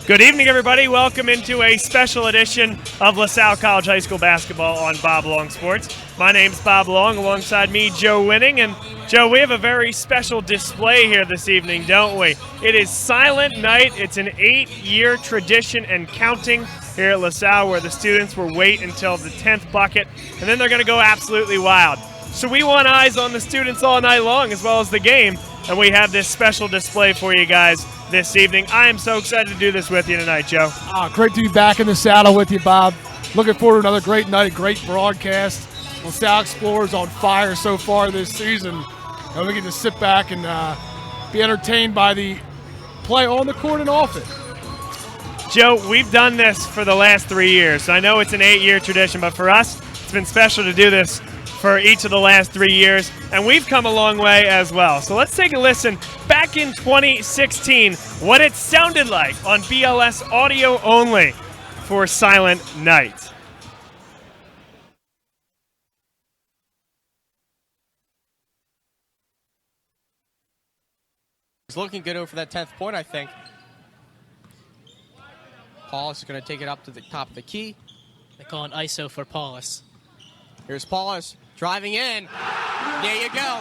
Good evening, everybody. Welcome into a special edition of LaSalle College High School basketball on Bob Long Sports. My name's Bob Long, alongside me, Joe Winning. And, Joe, we have a very special display here this evening, don't we? It is Silent Night. It's an 8-year tradition and counting here at LaSalle, where the students will wait until the 10th bucket, and then they're going to go absolutely wild. So we want eyes on the students all night long, as well as the game, and we have this special display for you guys this evening. I am so excited to do this with you tonight, Joe. Great to be back in the saddle with you, Bob. Looking forward to another great night, great broadcast. LaSalle Explorers on fire so far this season. And we get to sit back and be entertained by the play on the court and off it. Joe, we've done this for the last 3 years. So I know it's an 8-year tradition, but for us, it's been special to do this for each of the last 3 years, and we've come a long way as well. So let's take a listen back in 2016, what it sounded like on BLS audio only for Silent Night. He's looking good over that 10th point, I think. Paulus is going to take it up to the top of the key. They call it ISO for Paulus. Here's Paulus driving in. There you go.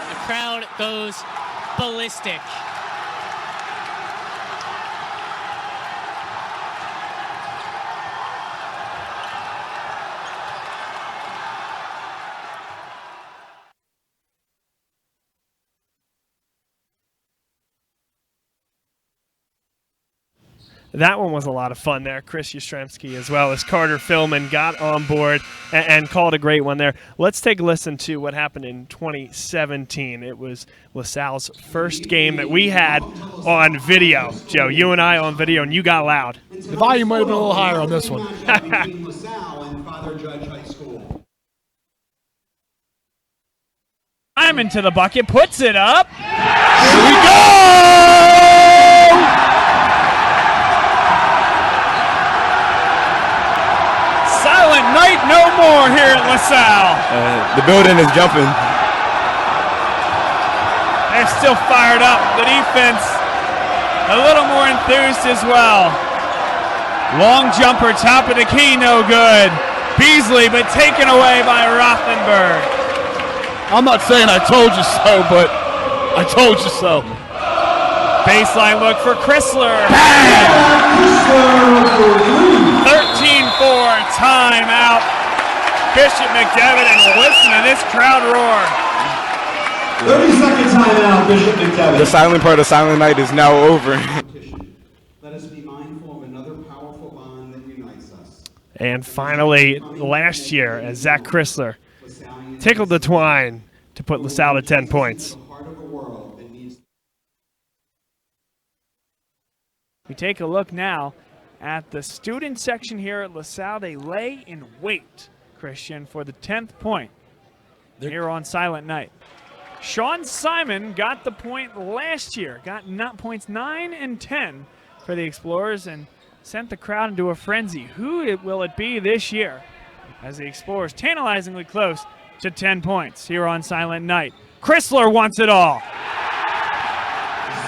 The crowd goes ballistic. That one was a lot of fun there. Chris Yastrzemski as well as Carter Philman got on board and called a great one there. Let's take a listen to what happened in 2017. It was LaSalle's first game that we had on video. Joe, you and I on video, and you got loud. The volume might have been a little higher on this one. Simon to the bucket, puts it up. Here we go! Silent night no more here at LaSalle. The building is jumping. They're still fired up. The defense a little more enthused as well. Long jumper, top of the key, no good. Beasley, but taken away by Rothenberg. I'm not saying I told you so, but I told you so. Baseline look for Chrysler. 13-4, timeout. Bishop McDevitt, and listen to this crowd roar. 30-second timeout, Bishop McDevitt. The silent part of Silent Night is now over. Let us be mindful of another powerful bond that unites us. And finally, last year, as Zach Chrysler tickled the twine to put LaSalle to 10 points. We take a look now at the student section here at LaSalle. They lay in wait, Christian, for the 10th point here on Silent Night. Sean Simon got the point last year, got points 9 and 10 for the Explorers, and sent the crowd into a frenzy. Who will it be this year as the Explorers tantalizingly close to 10 points here on Silent Night? Chrysler wants it all.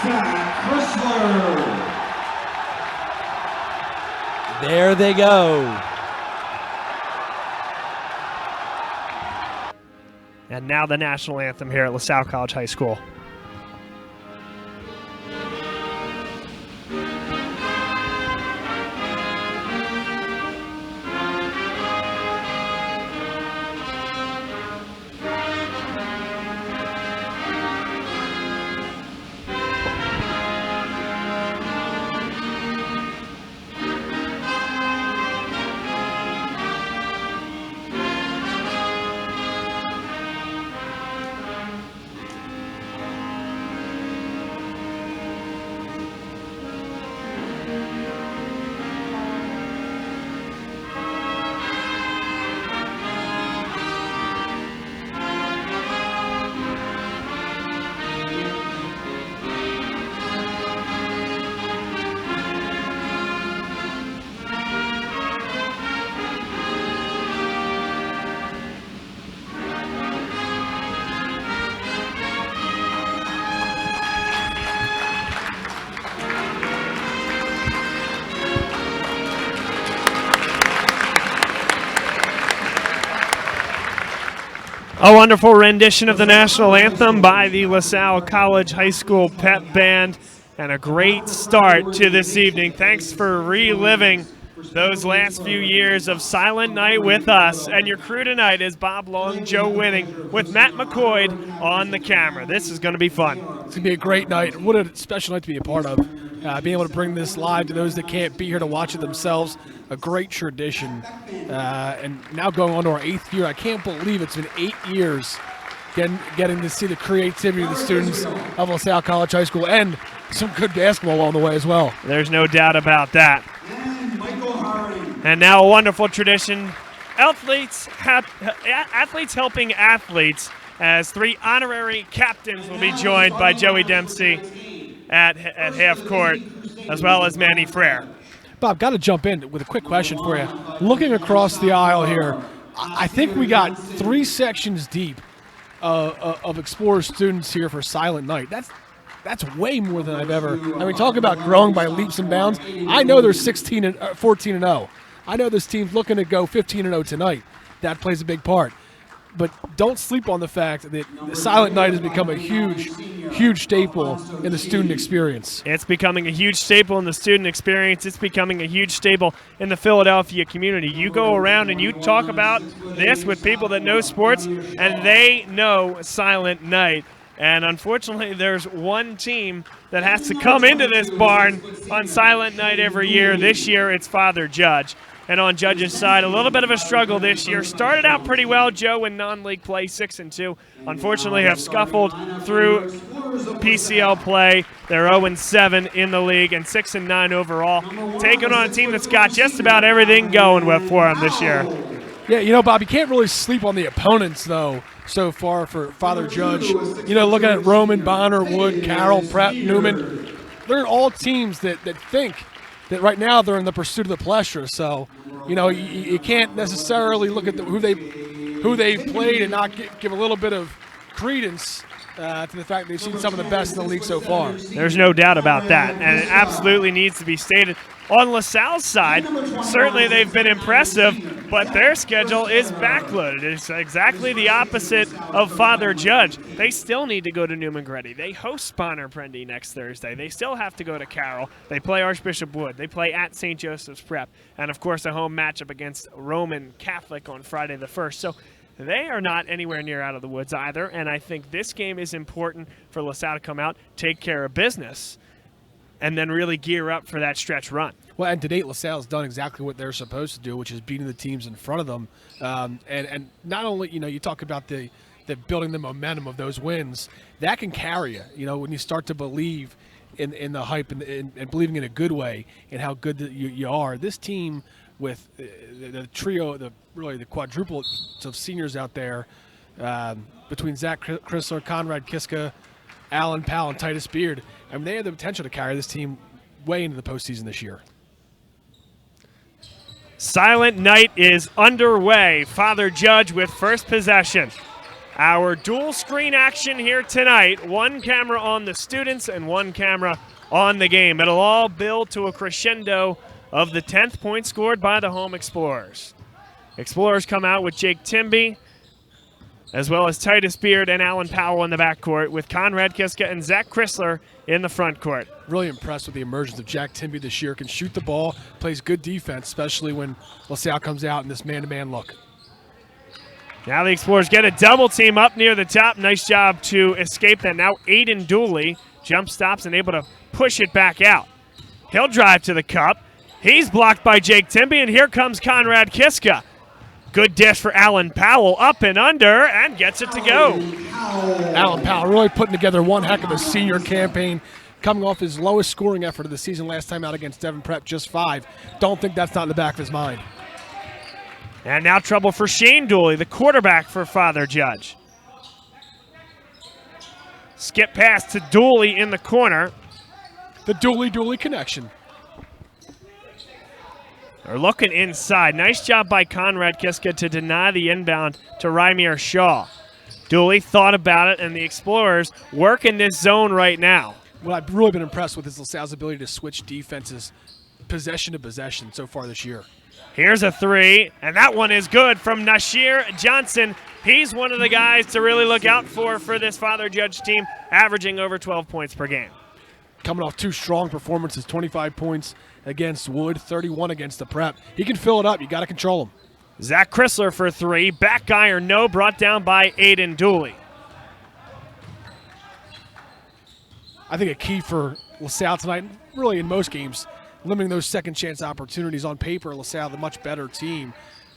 Zach Chrysler. There they go. And now the national anthem here at LaSalle College High School. A wonderful rendition of the national anthem by the LaSalle College High School Pep Band, and a great start to this evening. Thanks for reliving those last few years of Silent Night with us. And your crew tonight is Bob Long, Joe Winning, with Matt McCoy on the camera. This is going to be fun. It's going to be a great night. What a special night to be a part of. Being able to bring this live to those that can't be here to watch it themselves. A great tradition. And now going on to our 8th year. I can't believe it's been 8 years getting to see the creativity of the students of LaSalle College High School, and some good basketball along the way as well. There's no doubt about that. And now a wonderful tradition. Athletes helping athletes, as 3 honorary captains will be joined by Joey Dempsey at half court, as well as Manny Frere. Bob, got to jump in with a quick question for you. Looking across the aisle here, I think we got 3 sections deep of Explorer students here for Silent Night. That's way more than I've ever. I mean, talk about growing by leaps and bounds. I know they're 14-0. I know this team's looking to go 15-0 tonight. That plays a big part. But don't sleep on the fact that Silent Night has become a huge staple in the student experience. It's becoming a huge staple in the student experience. It's becoming a huge staple in the Philadelphia community. You go around and you talk about this with people that know sports, and they know Silent Night. And unfortunately, there's one team that has to come into this barn on Silent Night every year. This year, it's Father Judge. And on Judge's side, a little bit of a struggle this year. Started out pretty well, Joe, in non-league play, 6-2. Unfortunately, have scuffled through PCL play. They're 0-7 in the league and 6-9 overall. Taking on a team that's got just about everything going for them this year. Yeah, Bob, you can't really sleep on the opponents, though, so far for Father Judge. Looking at Roman, Bonner, Wood, Carroll, Prep, Newman, they're all teams that think that right now they're in the pursuit of the pleasure. So, you can't necessarily look at who they played and not give a little bit of credence to the fact they've seen some of the best in the league so far. There's no doubt about that, and it absolutely needs to be stated. On LaSalle's side, certainly they've been impressive, but their schedule is backloaded. It's exactly the opposite of Father Judge. They still need to go to Newman Gretty. They host Bonner Prendy next Thursday. They still have to go to Carroll. They play Archbishop Wood. They play at St. Joseph's Prep. And, of course, a home matchup against Roman Catholic on Friday the 1st. So they are not anywhere near out of the woods either, and I think this game is important for LaSalle to come out, take care of business, and then really gear up for that stretch run. Well, and to date, LaSalle's done exactly what they're supposed to do, which is beating the teams in front of them. And not only, you talk about the building the momentum of those wins, that can carry you. When you start to believe in the hype and believing in a good way and how good that you are. This team with the trio, the quadruple of seniors out there, between Zach Chrysler, Conrad Kiska, Alan Powell, and Titus Beard, I mean, they have the potential to carry this team way into the postseason this year. Silent Night is underway. Father Judge with first possession. Our dual screen action here tonight. One camera on the students and one camera on the game. It'll all build to a crescendo of the 10th point scored by the home Explorers. Explorers come out with Jake Timby, as well as Titus Beard and Alan Powell in the backcourt, with Conrad Kiska and Zach Chrysler in the front court. Really impressed with the emergence of Jack Timby this year. Can shoot the ball, plays good defense, especially when LaSalle comes out in this man-to-man look. Now the Explorers get a double team up near the top. Nice job to escape that. Now Aiden Dooley jump stops and able to push it back out. He'll drive to the cup. He's blocked by Jake Timby, and here comes Conrad Kiska. Good dish for Alan Powell, up and under, and gets it to go. Alan Powell really putting together one heck of a senior campaign, coming off his lowest scoring effort of the season last time out against Devon Prep, just 5. Don't think that's not in the back of his mind. And now trouble for Shane Dooley, the quarterback for Father Judge. Skip pass to Dooley in the corner. The Dooley connection. They're looking inside. Nice job by Conrad Kiska to deny the inbound to Rymir Shaw. Dooley thought about it, and the Explorers work in this zone right now. Well, I've really been impressed with his LaSalle's ability to switch defenses possession to possession so far this year. Here's a 3, and that one is good from Nashir Johnson. He's one of the guys to really look out for this Father Judge team, averaging over 12 points per game. Coming off 2 strong performances, 25 points against Wood, 31 against the Prep. He can fill it up. You got to control him. Zach Chrysler for 3. Back iron, no, brought down by Aiden Dooley. I think a key for LaSalle tonight, really in most games, limiting those second chance opportunities. On paper, LaSalle the much better team,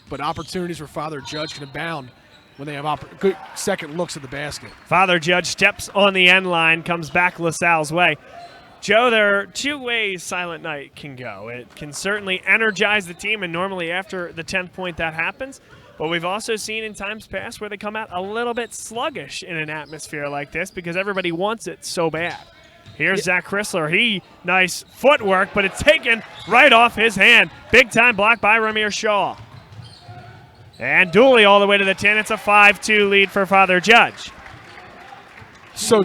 but opportunities for Father Judge can abound when they have good second looks at the basket. Father Judge steps on the end line, comes back LaSalle's way. Joe, there are 2 ways Silent Night can go. It can certainly energize the team, and normally after the 10th point that happens. But we've also seen in times past where they come out a little bit sluggish in an atmosphere like this because everybody wants it so bad. Here's Zach Chrysler. Nice footwork, but it's taken right off his hand. Big time block by Ramir Shaw. And Dooley all the way to the 10. It's a 5-2 lead for Father Judge. So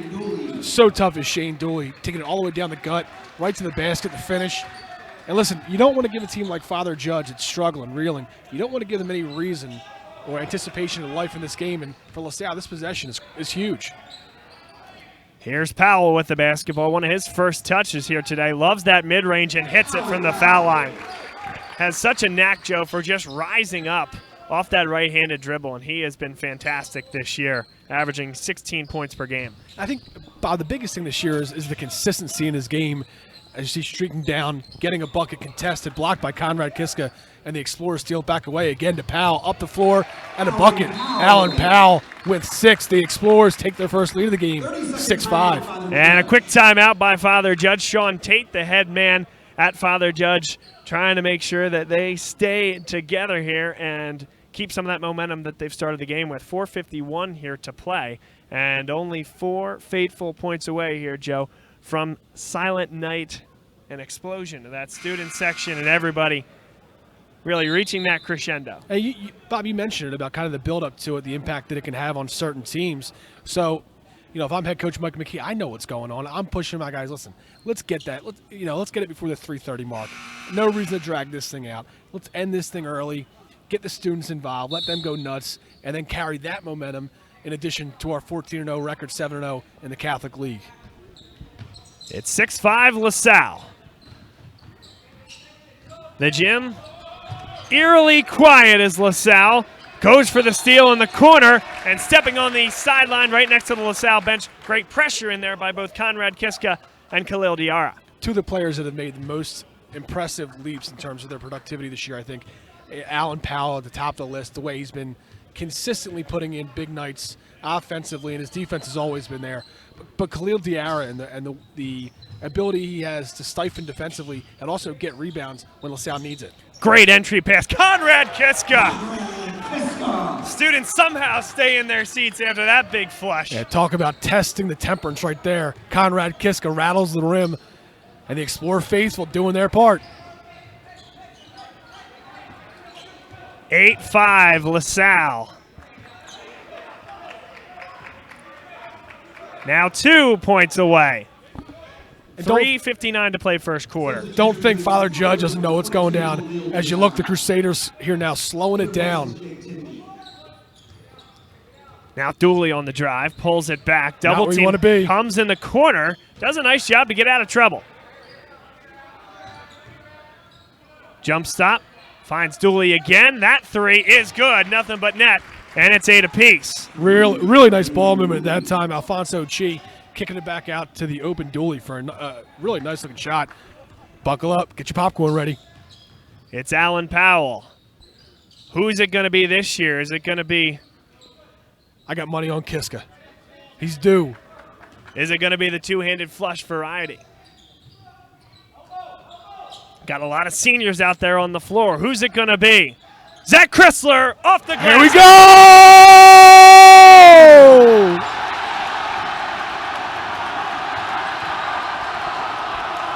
tough is Shane Dooley, taking it all the way down the gut, right to the basket to finish. And listen, you don't want to give a team like Father Judge that's struggling, reeling, you don't want to give them any reason or anticipation of life in this game. And for LaSalle, this possession is huge. Here's Powell with the basketball. One of his first touches here today. Loves that mid-range and hits it from the foul line. Has such a knack, Joe, for just rising up off that right-handed dribble, and he has been fantastic this year, averaging 16 points per game. I think, Bob, the biggest thing this year is the consistency in his game as he's streaking down, getting a bucket contested, blocked by Conrad Kiska, and the Explorers steal it back away again to Powell, up the floor, and a bucket. Alan Powell with 6. The Explorers take their first lead of the game, 6-5. And a quick timeout by Father Judge. Sean Tate, the head man at Father Judge, trying to make sure that they stay together here and keep some of that momentum that they've started the game with. 4:51 here to play, and only 4 fateful points away here, Joe, from Silent Night, an explosion of that student section and everybody really reaching that crescendo. Hey, Bob, you mentioned it about kind of the build-up to it, the impact that it can have on certain teams. So, if I'm head coach Mike McKee, I know what's going on. I'm pushing my guys. Listen, let's get that. Let's get it before the 3:30 mark. No reason to drag this thing out. Let's end this thing early. Get the students involved. Let them go nuts, and then carry that momentum in addition to our 14-0 record, 7-0 in the Catholic League. It's 6-5 LaSalle. The gym eerily quiet as LaSalle goes for the steal in the corner and stepping on the sideline right next to the LaSalle bench. Great pressure in there by both Conrad Kiska and Khalil Diarra. 2 of the players that have made the most impressive leaps in terms of their productivity this year, I think. Alan Powell at the top of the list, the way he's been consistently putting in big nights offensively, and his defense has always been there. But Khalil Diarra and the ability he has to stifle defensively and also get rebounds when LaSalle needs it. Great entry pass. Conrad Kiska. Students somehow stay in their seats after that big flush. Yeah, talk about testing the temperance right there. Conrad Kiska rattles the rim, and the Explorer faithful doing their part. 8-5 LaSalle. Now 2 points away. 3:59 to play first quarter. Don't think Father Judge doesn't know what's going down. As you look, the Crusaders here now slowing it down. Now Dooley on the drive, pulls it back. Double where you team wanna be. comes in the corner. Does a nice job to get out of trouble. Jump stop. Finds Dooley again. That 3 is good. Nothing but net. And it's 8 apiece. Really nice ball movement at that time. Alfonso Chi kicking it back out to the open Dooley for a really nice looking shot. Buckle up. Get your popcorn ready. It's Alan Powell. Who's it going to be this year? Is it going to be... I got money on Kiska. He's due. Is it going to be the two-handed flush variety? Got a lot of seniors out there on the floor. Who's it going to be? Zach Chrysler off the glass. Here we go!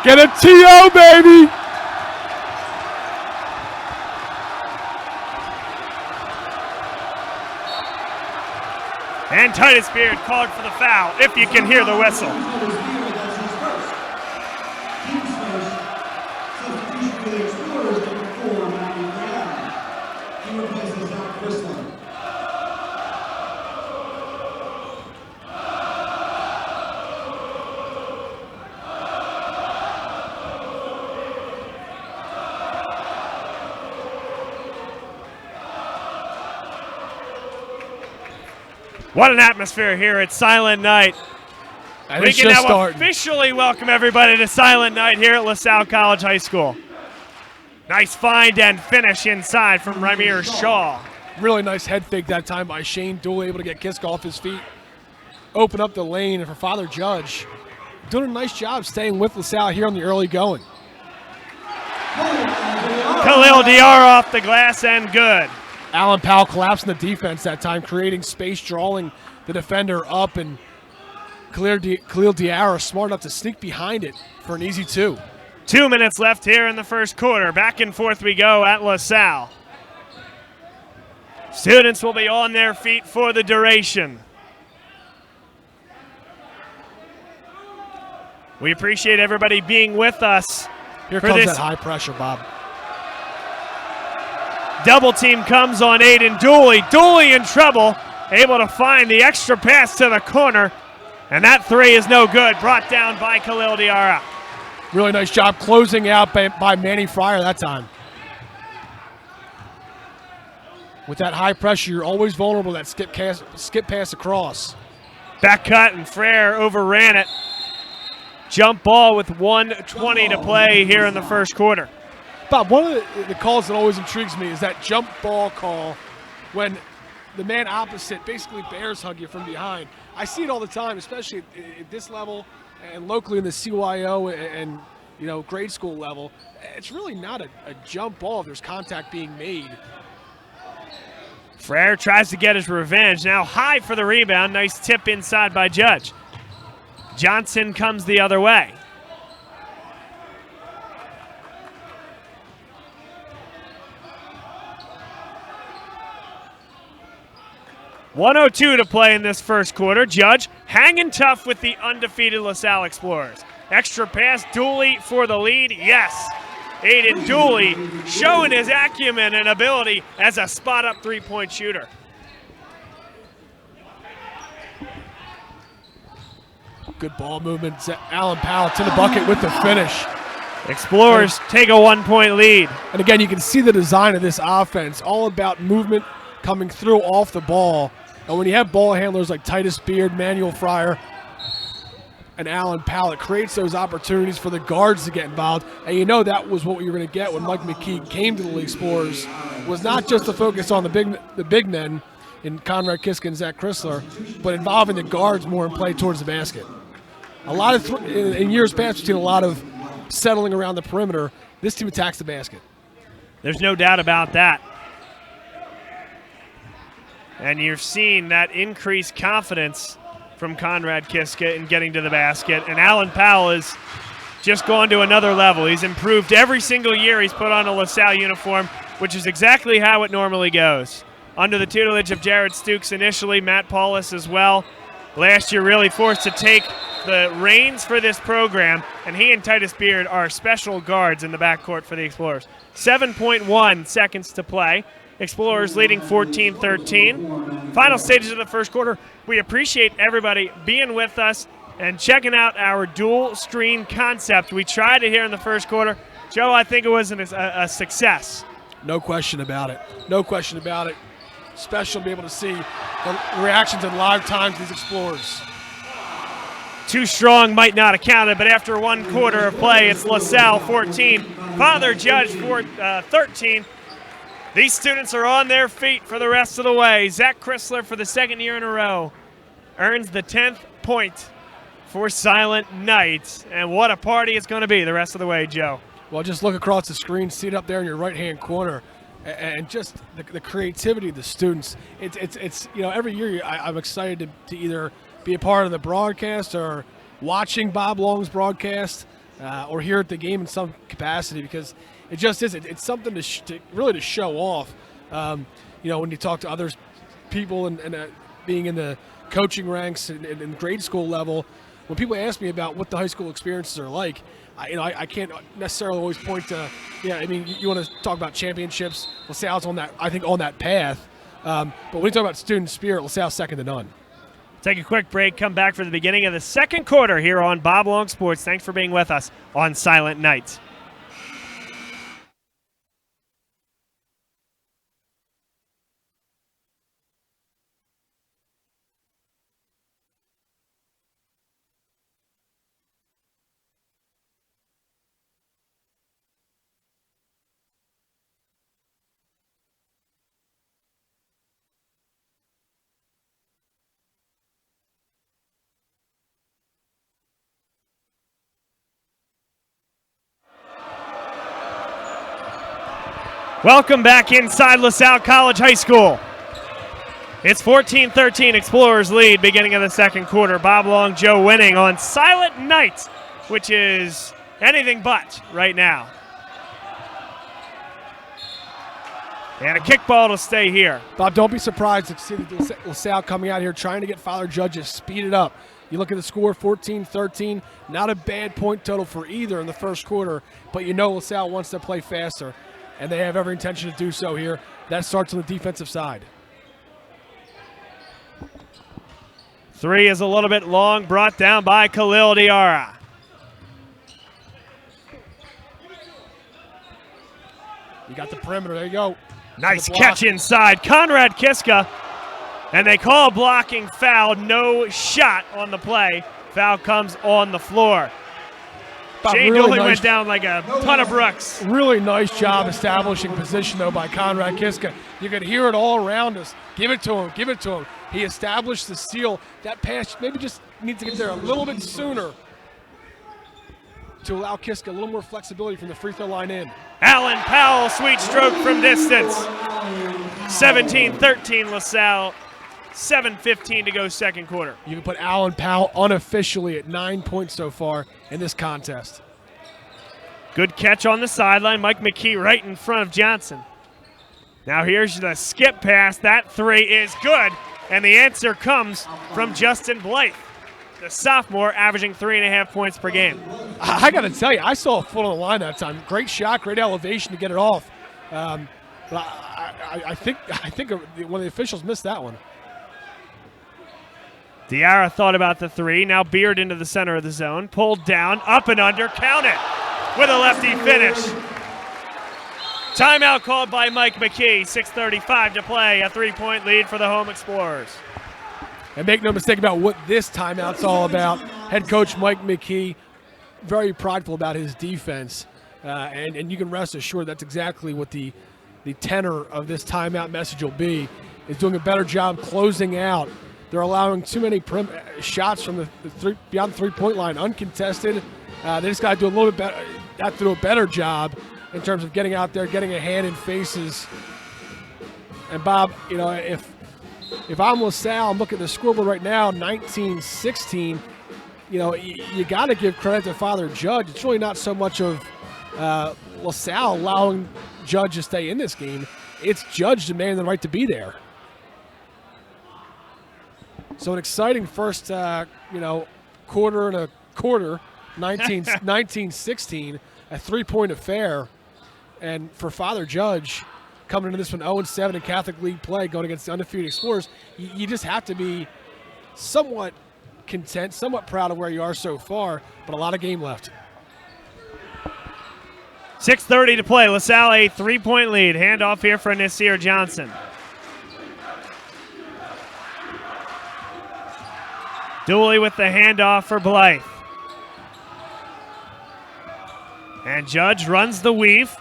Get a TO, baby! And Titus Beard called for the foul, if you can hear the whistle. What an atmosphere here at Silent Night. And We it's can just now starting. officially welcome everybody to Silent Night here at LaSalle College High School. Nice find and finish inside from Ramir Shaw. Really nice head fake that time by Shane Dooley, able to get Kiska off his feet, open up the lane, and for Father Judge, doing a nice job staying with LaSalle here on the early going. Khalil Diarra off the glass and good. Alan Powell collapsing the defense that time, creating space, drawing the defender up, and Khalil Diarra smart enough to sneak behind it for an easy 2. 2 minutes left here in the first quarter. Back and forth we go at LaSalle. Students will be on their feet for the duration. We appreciate everybody being with us. Here for comes this that high pressure, Bob. double team comes on Aiden Dooley. Dooley in trouble, able to find the extra pass to the corner, and that 3 is no good, brought down by Khalil Diarra. Really nice job closing out by Manny Fryer that time. With that high pressure, you're always vulnerable to that skip pass across. Back cut, and Frere overran it. Jump ball with 1:20 to play here in the first quarter. Bob, one of the calls that always intrigues me is that jump ball call when the man opposite basically bears hug you from behind. I see it all the time, especially at this level and locally in the CYO and grade school level. It's really not a jump ball if there's contact being made. Frere tries to get his revenge. Now high for the rebound. Nice tip inside by Judge. Johnson comes the other way. .102 to play in this first quarter. Judge hanging tough with the undefeated LaSalle Explorers. Extra pass, Dooley for the lead. Yes, Aiden Dooley showing his acumen and ability as a spot-up three-point shooter. Good ball movement. Alan Powell to the bucket with the finish. Explorers take a 1-point lead. And again, you can see the design of this offense, all about movement coming through off the ball. And when you have ball handlers like Titus Beard, Manuel Fryer, and Alan Powell, it creates those opportunities for the guards to get involved. And you know that was what we were going to get when Mike McKee came to the League Explorers, was not just to focus on the big men in Conrad Kiska and Zach Chrysler, but involving the guards more in play towards the basket. A lot of in years past, we've seen a lot of settling around the perimeter. This team attacks the basket. There's no doubt about that. And you're seeing that increased confidence from Conrad Kiska in getting to the basket. And Alan Powell has just gone to another level. He's improved every single year he's put on a LaSalle uniform, which is exactly how it normally goes. Under the tutelage of Jared Stukes initially, Matt Paulus as well. Last year really forced to take the reins for this program, and he and Titus Beard are special guards in the backcourt for the Explorers. 7.1 seconds to play. Explorers leading 14-13. Final stages of the first quarter. We appreciate everybody being with us and checking out our dual screen concept we tried it here in the first quarter. Joe, I think it was a success. No question about it. No question about it. Special to be able to see the reactions in live time to these Explorers. Too strong might not have counted, but after one quarter of play, it's LaSalle 14, Father Judge 13. These students are on their feet for the rest of the way. Zach Chrysler, for the second year in a row, earns the 10th point for Silent Night. And what a party it's going to be the rest of the way, Joe. Well, just look across the screen, see it up there in your right-hand corner, and just the creativity of the students. It's every year I'm excited to either be a part of the broadcast or watching Bob Long's broadcast or here at the game in some capacity, because it just is. It's something to really to show off. When you talk to other people and being in the coaching ranks and grade school level, when people ask me about what the high school experiences are like, I can't necessarily always point to. You want to talk about championships. LaSalle's on that path. But when you talk about student spirit, LaSalle's second to none. Take a quick break, come back for the beginning of the second quarter here on Bob Long Sports. Thanks for being with us on Silent Night. Welcome back inside LaSalle College High School. It's 14-13 Explorers lead beginning of the second quarter. Bob Long, Joe Winning on Silent Night, which is anything but right now. And a kickball to stay here. Bob, don't be surprised to see LaSalle coming out here trying to get Father Judge to speed it up. You look at the score, 14-13, not a bad point total for either in the first quarter, but you know LaSalle wants to play faster, and they have every intention to do so here. That starts on the defensive side. Three is a little bit long, brought down by Khalil Diarra. You got the perimeter, there you go. Nice catch inside, Conrad Kiska. And they call a blocking foul, no shot on the play. Foul comes on the floor. Shane Dooley went down like a ton of bricks. Really nice job establishing position, though, by Conrad Kiska. You could hear it all around us. Give it to him, give it to him. He established the seal. That pass maybe just needs to get there a little bit sooner to allow Kiska a little more flexibility from the free throw line in. Allen Powell, sweet stroke from distance. 17-13 LaSalle. 7:15 to go second quarter. You can put Allen Powell unofficially at 9 points so far in this contest. Good catch on the sideline. Mike McKee right in front of Johnson. Now here's the skip pass. That three is good, and the answer comes from Justin Blythe, the sophomore, averaging 3.5 points per game. I got to tell you, I saw a foot on the line that time. Great shot, great elevation to get it off. But I think one of the officials missed that one. Diarra thought about the three. Now Beard into the center of the zone. Pulled down, up and under, count it with a lefty finish. Timeout called by Mike McKee. 6:35 to play. A 3-point lead for the home Explorers. And make no mistake about what this timeout's all about. Head coach Mike McKee, very prideful about his defense. And you can rest assured that's exactly what the tenor of this timeout message will be, is doing a better job closing out. They're allowing too many shots from beyond the three-point line, uncontested. They just got to do a little bit better. Have to do a better job in terms of getting out there, getting a hand in faces. And Bob, you know, if I'm LaSalle, I'm looking at the scoreboard right now, 19-16. You know, you got to give credit to Father Judge. It's really not so much of LaSalle allowing Judge to stay in this game. It's Judge demanding the right to be there. So an exciting first, quarter and a quarter, 19-16, a three-point affair. And for Father Judge, coming into this one 0-7 in Catholic League play, going against the undefeated Explorers, you just have to be somewhat content, somewhat proud of where you are so far, but a lot of game left. 6:30 to play. LaSalle a 3-point lead. Handoff here for Nasir Johnson. Dooley with the handoff for Blythe. And Judge runs the weave,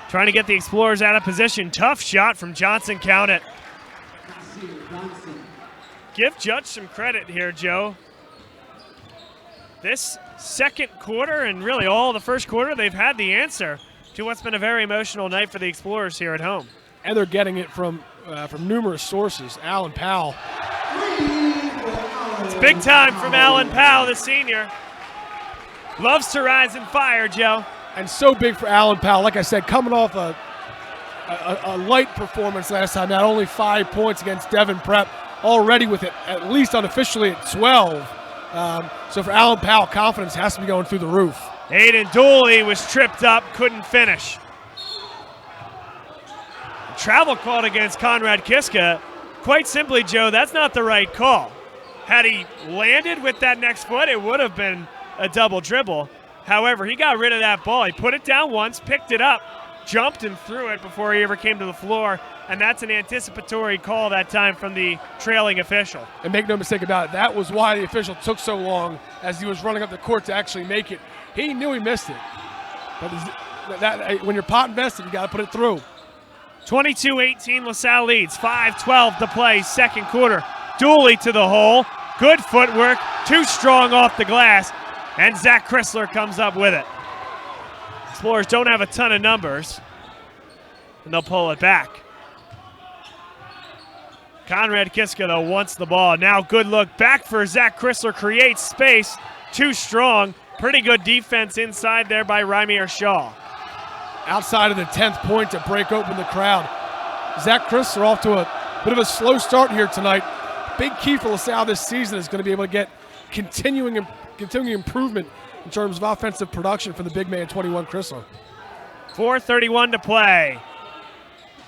trying to get the Explorers out of position. Tough shot from Johnson, count it. Give Judge some credit here, Joe. This second quarter and really all the first quarter, they've had the answer to what's been a very emotional night for the Explorers here at home. And they're getting it from numerous sources. Allen Powell. It's big time from Allen Powell, the senior. Loves to rise and fire, Joe. And so big for Allen Powell. Like I said, coming off a light performance last time, not only 5 points against Devon Prep, already with it at least unofficially at 12. So for Allen Powell, confidence has to be going through the roof. Aiden Dooley was tripped up, couldn't finish. Travel called against Conrad Kiska. Quite simply, Joe, that's not the right call. Had he landed with that next foot, it would have been a double dribble. However, he got rid of that ball. He put it down once, picked it up, jumped and threw it before he ever came to the floor, and that's an anticipatory call that time from the trailing official. And make no mistake about it, that was why the official took so long as he was running up the court to actually make it. He knew he missed it. But when you're pot invested, you got to put it through. 22-18, LaSalle leads. 5:12 to play, second quarter. Dooley to the hole. Good footwork, too strong off the glass, and Zach Chrysler comes up with it. Explorers don't have a ton of numbers. and they'll pull it back. Conrad Kiska, though, wants the ball. Now good look back for Zach Chrysler, creates space. Too strong. Pretty good defense inside there by Rymier Shaw. Outside of the 10th point to break open the crowd. Zach Chrysler off to a bit of a slow start here tonight. Big key for LaSalle this season is going to be able to get continuing improvement in terms of offensive production from the big man, 21 Chrysler. 4:31 to play.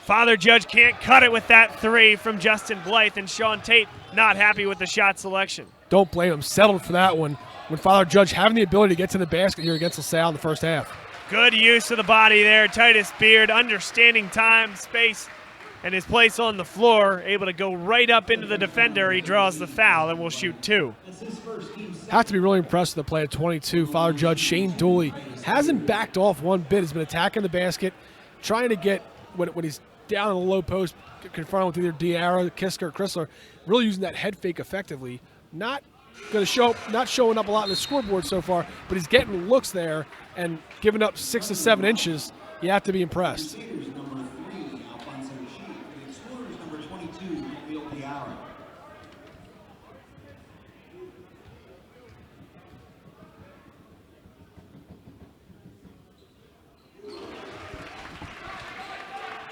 Father Judge can't cut it with that three from Justin Blythe, and Sean Tate not happy with the shot selection. Don't blame him. Settled for that one when Father Judge having the ability to get to the basket here against LaSalle in the first half. Good use of the body there. Titus Beard understanding time, space, and his place on the floor, able to go right up into the defender. He draws the foul and will shoot two. Have to be really impressed with the play at 22. Father Judge Shane Dooley hasn't backed off one bit. Has been attacking the basket, trying to get when he's down in the low post, confronted with either Diarra, Kiska, or Chrysler, really using that head fake effectively. Not showing up a lot on the scoreboard so far, but he's getting looks there and giving up 6 to 7 inches. You have to be impressed.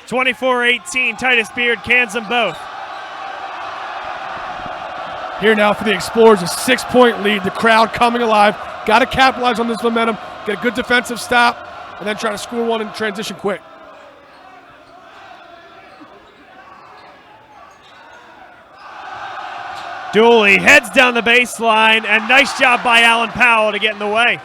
24-18, Titus Beard cans them both. Here now for the Explorers, a 6-point lead. The crowd coming alive. Got to capitalize on this momentum, get a good defensive stop, and then try to score one in transition quick. Dooley heads down the baseline, and nice job by Alan Powell to get in the way.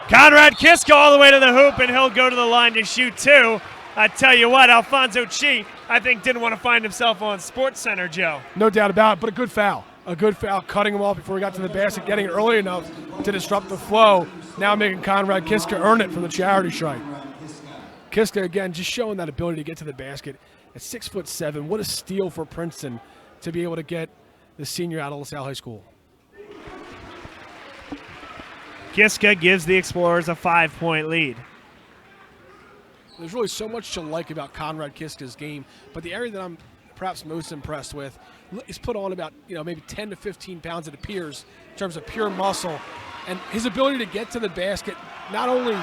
Conrad Kiska all the way to the hoop, and he'll go to the line to shoot two. I tell you what, Alfonso Chi, I think, didn't want to find himself on Sports Center, Joe. No doubt about it, but a good foul. A good foul, cutting him off before he got to the basket, getting it early enough to disrupt the flow. Now making Conrad Kiska earn it from the charity stripe. Kiska, again, just showing that ability to get to the basket at 6'7". What a steal for Princeton to be able to get the senior out of LaSalle High School. Kiska gives the Explorers a 5-point lead. There's really so much to like about Conrad Kiska's game, but the area that I'm perhaps most impressed with is put on about maybe 10 to 15 pounds, it appears, in terms of pure muscle, and his ability to get to the basket not only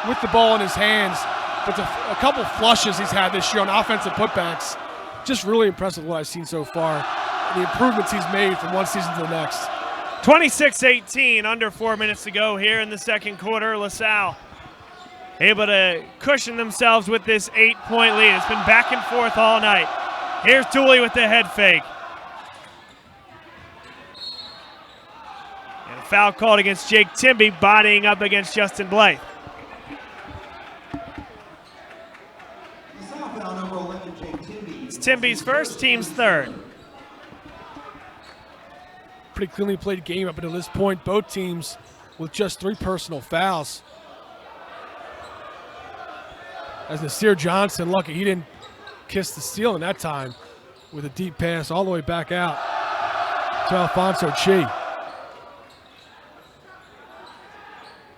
with the ball in his hands, but a couple flushes he's had this year on offensive putbacks. Just really impressed with what I've seen so far, the improvements he's made from one season to the next. 26-18, under 4 minutes to go here in the second quarter. LaSalle able to cushion themselves with this 8-point lead. It's been back and forth all night. Here's Dooley with the head fake. And a foul called against Jake Timby, bodying up against Justin Blythe. It's Timby's first, team's third. Pretty cleanly played game up until this point. Both teams with just 3 personal fouls. As Nasir Johnson, lucky he didn't kiss the ceiling that time with a deep pass all the way back out to Alfonso Chi.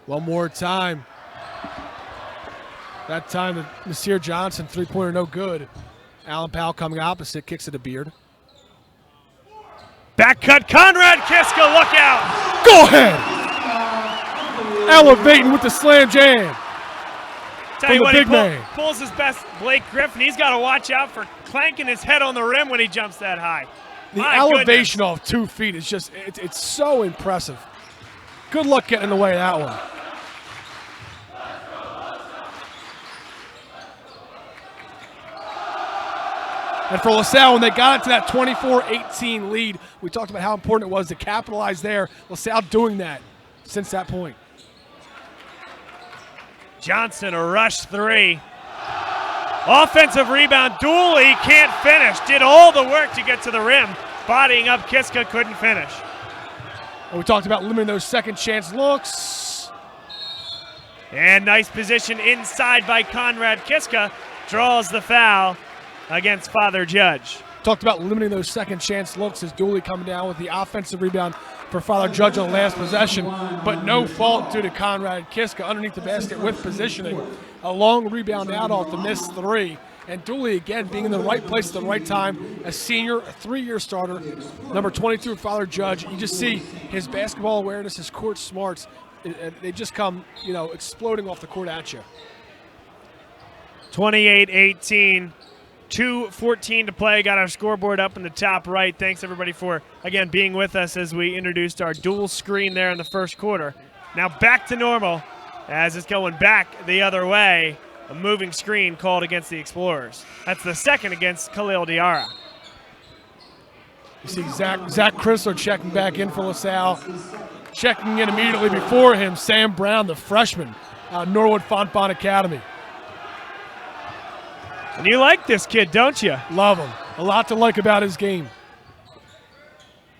One more time. That time, Nasir Johnson, 3-pointer no good. Alan Powell coming opposite, kicks it to Beard. Back cut, Conrad Kiska, look out! Go ahead! Elevating with the slam jam. Tell you what, big man. Pulls his best, Blake Griffin. He's got to watch out for clanking his head on the rim when he jumps that high. The elevation off 2 feet is just, it's so impressive. Good luck getting in the way of that one. And for LaSalle, when they got into that 24-18 lead, we talked about how important it was to capitalize there. LaSalle doing that since that point. Johnson, a rush 3. Offensive rebound. Dooley can't finish. Did all the work to get to the rim. Bodying up, Kiska couldn't finish. And we talked about limiting those second chance looks. And nice position inside by Conrad Kiska. Draws the foul against Father Judge. Talked about limiting those second chance looks as Dooley coming down with the offensive rebound for Father Judge on the last possession, but no fault due to Conrad Kiska underneath the basket with positioning. A long rebound out off the missed three. And Dooley, again, being in the right place at the right time, a senior, a 3-year starter, number 22, Father Judge. You just see his basketball awareness, his court smarts. They just come, exploding off the court at you. 28-18, 2:14 to play. Got our scoreboard up in the top right. Thanks, everybody, for, again, being with us as we introduced our dual screen there in the first quarter. Now back to normal as it's going back the other way. A moving screen called against the Explorers. That's the second against Khalil Diarra. You see Zach Chrysler checking back in for LaSalle. Checking in immediately before him, Sam Brown, the freshman, Norwood Fontbonne Academy. And you like this kid, don't you? Love him. A lot to like about his game.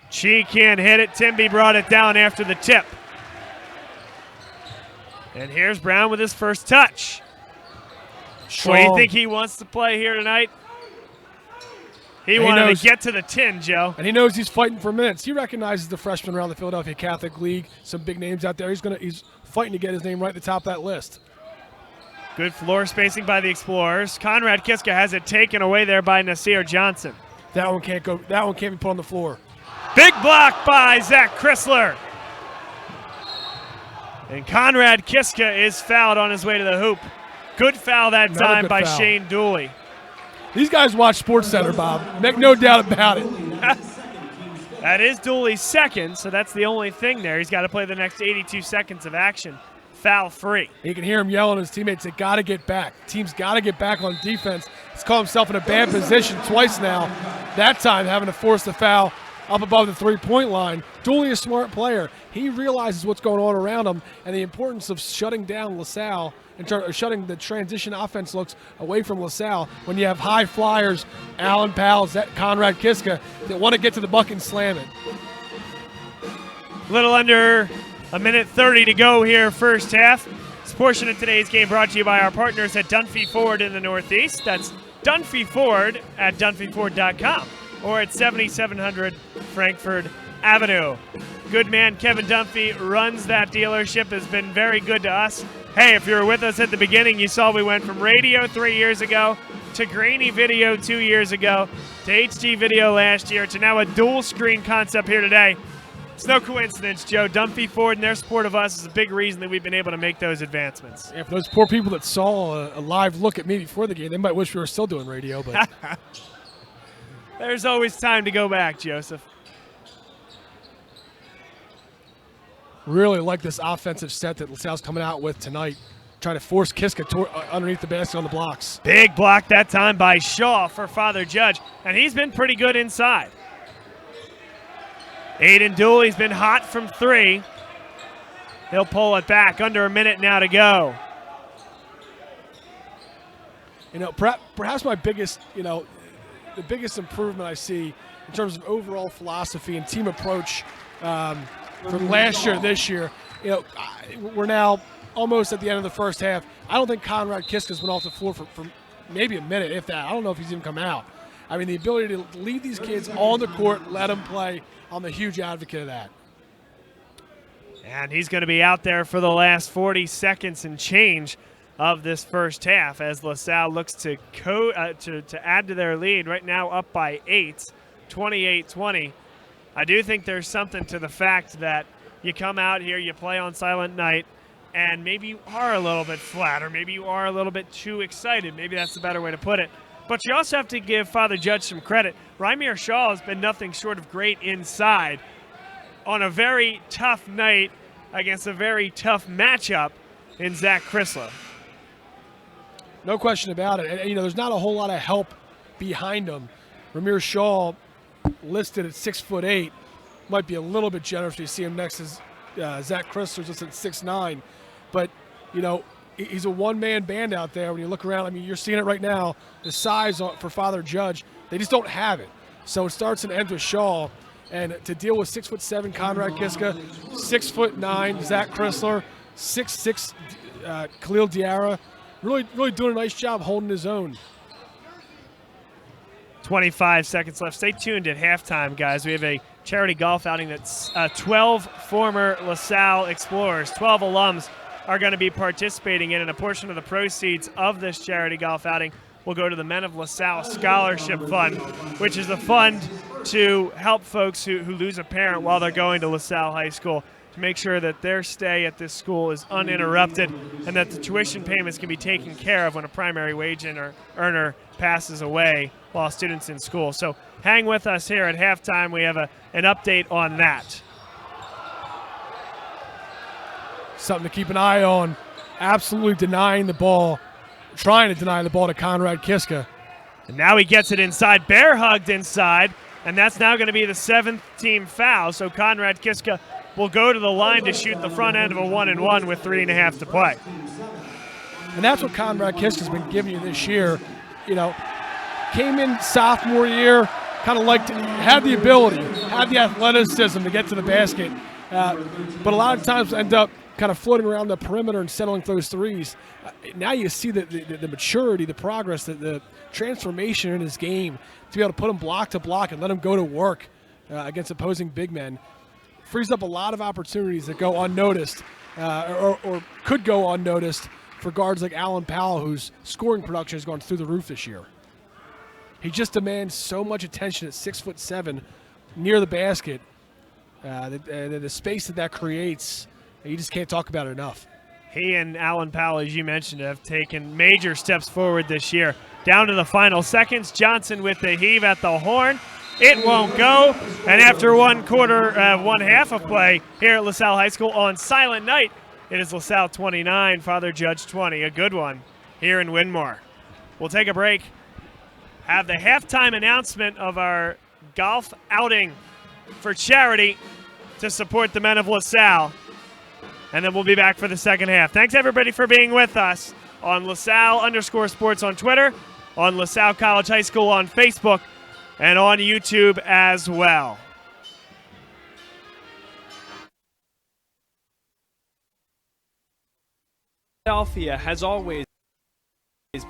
Chi can't hit it. Timby brought it down after the tip. And here's Brown with his first touch. What do you think he wants to play here tonight? He wanted to get to the 10, Joe. And he knows he's fighting for minutes. He recognizes the freshmen around the Philadelphia Catholic League, some big names out there. He's fighting to get his name right at the top of that list. Good floor spacing by the Explorers. Conrad Kiska has it taken away there by Nasir Johnson. That one can't go. That one can't be put on the floor. Big block by Zach Chrysler. And Conrad Kiska is fouled on his way to the hoop. Good foul that time by Shane Dooley. These guys watch SportsCenter, Bob. Make no doubt about it. That is Dooley's second, so that's the only thing there. He's got to play the next 82 seconds of action foul-free. You can hear him yelling at his teammates, they got to get back. Team's got to get back on defense. He's caught himself in a bad position twice now. That time having to force the foul up above the three-point line. Dooley, a smart player. He realizes what's going on around him and the importance of shutting down LaSalle and shutting the transition offense looks away from LaSalle when you have high flyers, Allen Powell, Conrad Kiska, that want to get to the bucket and slam it. Little under a minute 30 to go here, first half. This portion of today's game brought to you by our partners at Dunphy Ford in the Northeast. That's Dunphy Ford at DunphyFord.com or at 7700 Frankford Avenue. Good man Kevin Dunphy runs that dealership, has been very good to us. Hey, if you were with us at the beginning, you saw we went from radio 3 years ago to grainy video 2 years ago to HD video last year to now a dual screen concept here today. It's no coincidence, Joe. Dunphy Ford and their support of us is a big reason that we've been able to make those advancements. Yeah, for those poor people that saw a live look at me before the game, they might wish we were still doing radio, but there's always time to go back, Joseph. Really like this offensive set that LaSalle's coming out with tonight, trying to force Kiska underneath the basket on the blocks. Big block that time by Shaw for Father Judge, and he's been pretty good inside. Aiden Dooley's been hot from three. He'll pull it back. Under a minute now to go. Perhaps my biggest, the biggest improvement I see in terms of overall philosophy and team approach from last year to this year. We're now almost at the end of the first half. I don't think Conrad Kiska's been off the floor for maybe a minute, if that. I don't know if he's even come out. I mean, the ability to leave these kids on the court, let them play, I'm a huge advocate of that. And he's going to be out there for the last 40 seconds and change of this first half as LaSalle looks to add to their lead. Right now up by 8, 28-20. I do think there's something to the fact that you come out here, you play on Silent Night, and maybe you are a little bit flat, or maybe you are a little bit too excited. Maybe that's the better way to put it. But you also have to give Father Judge some credit. Rymir Shaw has been nothing short of great inside on a very tough night against a very tough matchup in Zach Chrysler. No question about it. And, there's not a whole lot of help behind him. Rymir Shaw, listed at 6'8", might be a little bit generous if you see him next to Zach Chrysler, just at 6'9". But, he's a one-man band out there. When you look around, you're seeing it right now. The size for Father Judge, they just don't have it. So it starts and ends with Shaw. And to deal with 6'7" Conrad Kiska, 6'9" Zach Chrysler, 6'6" Khalil Diarra, really doing a nice job holding his own. 25 seconds left. Stay tuned at halftime, guys. We have a charity golf outing that's 12 former LaSalle Explorers, 12 alums are going to be participating in, and a portion of the proceeds of this charity golf outing will go to the Men of LaSalle Scholarship Fund, which is a fund to help folks who lose a parent while they're going to LaSalle High School, to make sure that their stay at this school is uninterrupted and that the tuition payments can be taken care of when a primary wage earner passes away while a student's in school. So hang with us here at halftime. We have an update on that. Something to keep an eye on. Absolutely trying to deny the ball to Conrad Kiska. And now he gets it inside, bear hugged inside, and that's now going to be the 7th team foul. So Conrad Kiska will go to the line to shoot the front end of a 1-and-1 with 3.5 to play. And that's what Conrad Kiska's been giving you this year. You know, came in sophomore year, kind of had the ability, had the athleticism to get to the basket, but a lot of times end up kind of floating around the perimeter and settling for those threes. Now you see the maturity, the progress, the transformation in his game to be able to put him block to block and let him go to work against opposing big men. Frees up a lot of opportunities that go unnoticed or could go unnoticed for guards like Alan Powell, whose scoring production has gone through the roof this year. He just demands so much attention at 6'7" near the basket. The space that creates, you just can't talk about it enough. He and Alan Powell, as you mentioned, have taken major steps forward this year. Down to the final seconds, Johnson with the heave at the horn. It won't go, and after one half of play here at LaSalle High School on Silent Night, it is LaSalle 29, Father Judge 20, a good one here in Winmore. We'll take a break, have the halftime announcement of our golf outing for charity to support the Men of LaSalle, and then we'll be back for the second half. Thanks, everybody, for being with us on LaSalle_sports on Twitter, on LaSalle College High School on Facebook, and on YouTube as well. Philadelphia has always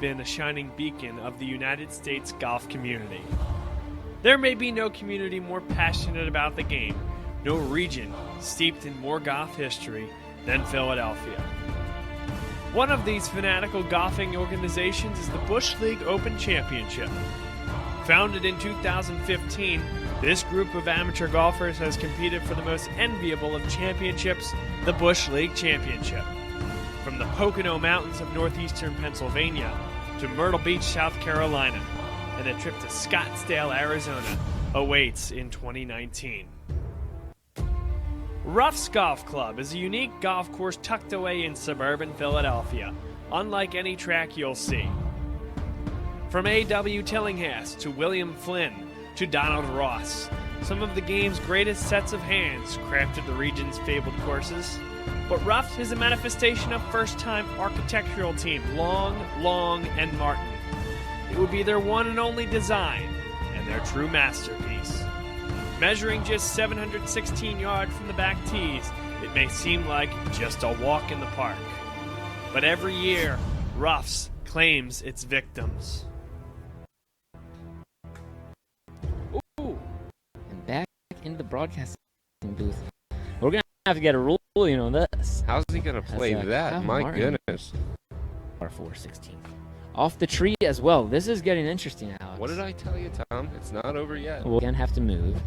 been a shining beacon of the United States golf community. There may be no community more passionate about the game, no region steeped in more golf history than Philadelphia. One of these fanatical golfing organizations is the Bush League Open Championship. Founded in 2015, this group of amateur golfers has competed for the most enviable of championships, the Bush League Championship. From the Pocono Mountains of northeastern Pennsylvania to Myrtle Beach, South Carolina, and a trip to Scottsdale, Arizona awaits in 2019. Ruff's Golf Club is a unique golf course tucked away in suburban Philadelphia, unlike any track you'll see. From A.W. Tillinghast to William Flynn to Donald Ross, some of the game's greatest sets of hands crafted the region's fabled courses. But Ruff's is a manifestation of first-time architectural team Long, and Martin. It would be their one and only design and their true masterpiece. Measuring just 716 yards from the back tees, it may seem like just a walk in the park. But every year, Ruff's claims its victims. Ooh, and back into the broadcasting booth. We're going to have to get a ruling on this. How's he going to play that? My goodness. R416. Off the tree as well. This is getting interesting, Alex. What did I tell you, Tom? It's not over yet. We'll again have to move.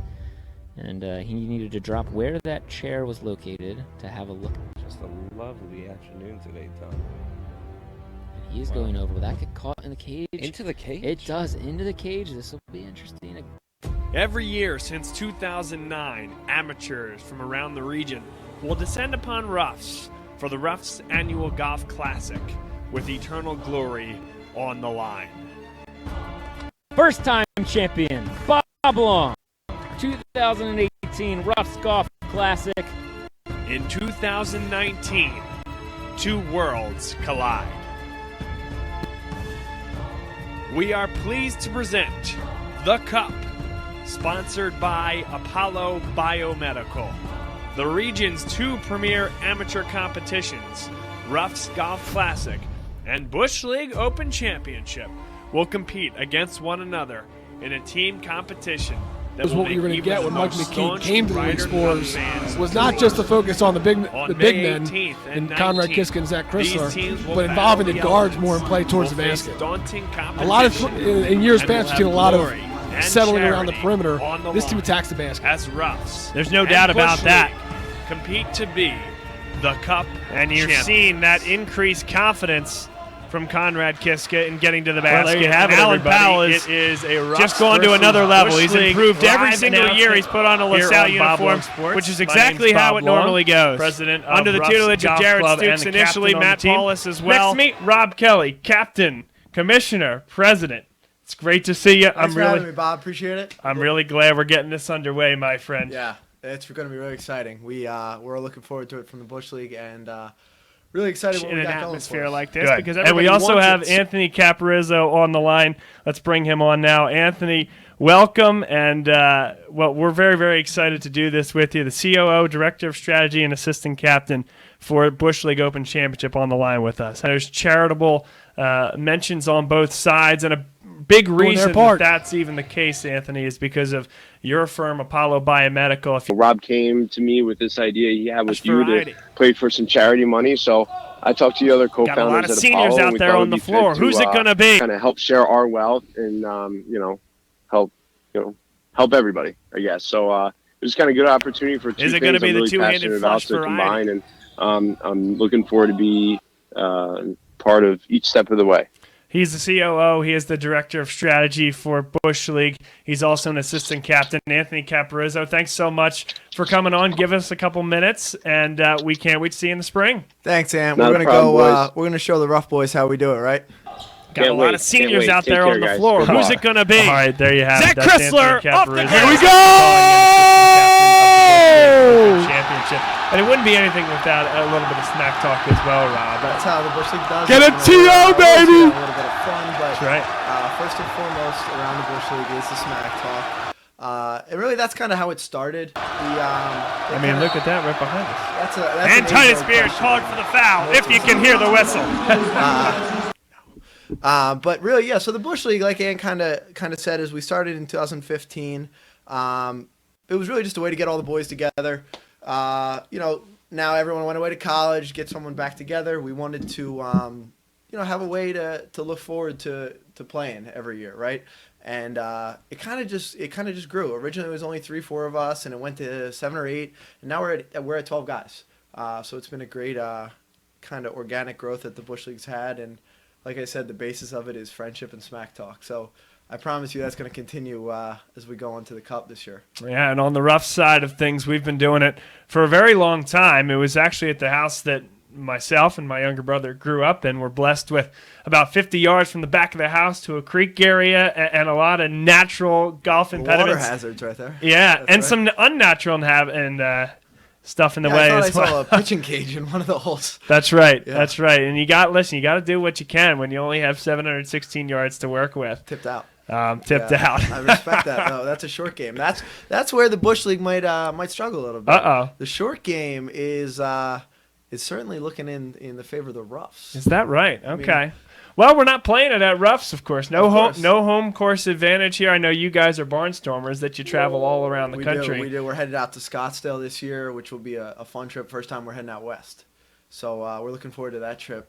And he needed to drop where that chair was located to have a look. Just a lovely afternoon today, Tom. And he is going over. Will that get caught in the cage? Into the cage? It does. Into the cage. This will be interesting. Every year since 2009, amateurs from around the region will descend upon Ruff's for the Ruff's Annual Golf Classic with eternal glory on the line. First-time champion, Bob Long. 2018 Ruff's Golf Classic. In 2019, two worlds collide. We are pleased to present the Cup, sponsored by Apollo Biomedical. The region's two premier amateur competitions, Ruff's Golf Classic and Bush League Open Championship, will compete against one another in a team competition was what we were going to get when Mike McKee came to the Lake Explorers was not just to focus on the big men and Conrad Kiska and Zach Chrysler, but involving the guards more and play towards the basket. A lot of in years past, we've seen a lot of settling around the perimeter. This team attacks the basket. As Roughs. There's no doubt about that. Compete to be the Cup, and you're seeing that increased confidence from Conrad Kiska in getting to the basket. Well, there you have it, Alan everybody. Powell It is a Roughs just gone to versus another level. Bush He's League improved every live single year he's put on a here LaSalle on Bob uniform, Long Sports. which is My exactly name's how Bob it Long, normally goes. President of Under the Roughs tutelage of Golf Jared Club and Stukes the initially, captain on Matt the team. Paulus as well. Next to me, Rob Kelly, captain, commissioner, president. It's great to see you. Thanks for having me, Bob. Appreciate it. I'm really glad we're getting this underway, my friend. Yeah, it's going to be really exciting. We're looking forward to it from the Bush League, and really excited what in we an got going atmosphere for us. like this. Good. Because And we everybody also wants have it. Anthony Caparizzo on the line. Let's bring him on now. Anthony, welcome. And, we're very, very excited to do this with you. The COO, Director of Strategy, and Assistant Captain for Bush League Open Championship on the line with us. There's charitable mentions on both sides, and a big reason that's even the case, Anthony, is because of your firm, Apollo Biomedical. Rob came to me with this idea he had with you to play for some charity money. So I talked to the other co-founders Got a lot of at seniors Apollo, out and we there thought on the it'd be floor. fit Who's it going to be? Kind of help share our wealth and help everybody, I guess. So it was kind of a good opportunity for two Is it things going to be I'm the really two-handed passionate about flush to variety? combine, and I'm looking forward to be part of each step of the way. He's the COO. He is the Director of Strategy for Bush League. He's also an assistant captain. Anthony Caparizzo, thanks so much for coming on. Give us a couple minutes, and we can't wait to see you in the spring. Thanks, Ant. Not We're a going to problem, go. boys. We're going to show the Rough Boys how we do it, right? Got a lot of seniors out there on the floor. Who's it going to be? All right, there you have Zach it. That's Chrysler Anthony off the Caparizzo. ground. Here we go! Championship. And it wouldn't be anything without a little bit of smack talk as well, Rob. That's how the Bush League does Get it. a TO, baby! A little bit of fun, but That's right. First and foremost around the Bush League is the smack talk. And really, that's kind of how it started. Look at that right behind us. That's And Titus Beard called for the foul, if you can hear the whistle. But really, yeah. So the Bush League, like Ann kind of said, as we started in 2015, it was really just a way to get all the boys together. Now everyone went away to college, get someone back together. We wanted to, have a way to look forward to playing every year, right? And it kind of just grew. Originally, it was only 3-4 of us, and it went to 7 or 8, and now we're at 12 guys. So it's been a great kind of organic growth that the Bush League's had, and like I said, the basis of it is friendship and smack talk. So I promise you that's going to continue as we go into the Cup this year. Yeah, and on the rough side of things, we've been doing it for a very long time. It was actually at the house that myself and my younger brother grew up in. We're blessed with about 50 yards from the back of the house to a creek area and a lot of natural golf impediments. Water hazards right there. Yeah, That's and right. some unnatural stuff in the way I as thought I saw well. a pitching cage in one of the holes. That's right. Yeah. That's right. And you got to do what you can when you only have 716 yards to work with. Tipped out. Tipped out. I respect that. No, that's a short game. That's where the Bush League might struggle a little bit. Uh-oh. The short game is certainly looking in the favor of the Roughs. Is that right? I mean, Okay. Well, we're not playing it at Roughs, of course. No home course advantage here. I know you guys are barnstormers that you travel all around the country. We do. We're headed out to Scottsdale this year, which will be a fun trip. First time we're heading out west. So we're looking forward to that trip.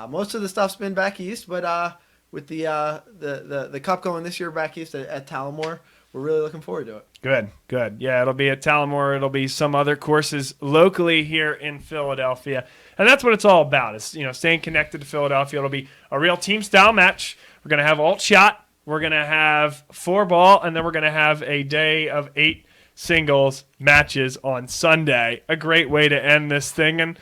Most of the stuff's been back east, but with the Cup going this year back east at Tullamore, we're really looking forward to it. Good. Yeah, it'll be at Tullamore. It'll be some other courses locally here in Philadelphia. And that's what it's all about, is staying connected to Philadelphia. It'll be a real team-style match. We're going to have alt shot. We're going to have 4-ball, and then we're going to have a day of 8 singles matches on Sunday. A great way to end this thing. And,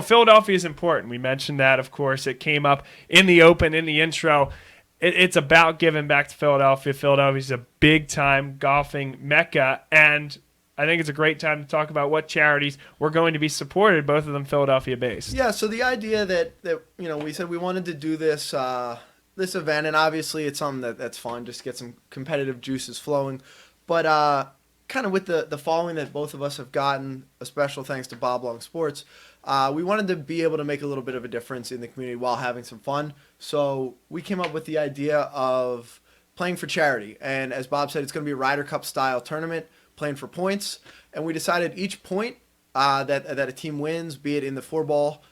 Philadelphia is important. We mentioned that, of course. It came up in the open, in the intro. It's about giving back to Philadelphia. Philadelphia's a big-time golfing mecca, and I think it's a great time to talk about what charities we're going to be supported, both of them Philadelphia-based. Yeah, so the idea that we said we wanted to do this this event, and obviously it's something that's fun, just to get some competitive juices flowing. But kind of with the following that both of us have gotten, a special thanks to Bob Long Sports, we wanted to be able to make a little bit of a difference in the community while having some fun. So we came up with the idea of playing for charity. And as Bob said, it's going to be a Ryder Cup style tournament, playing for points. And we decided each point that a team wins, be it in the 4-ball,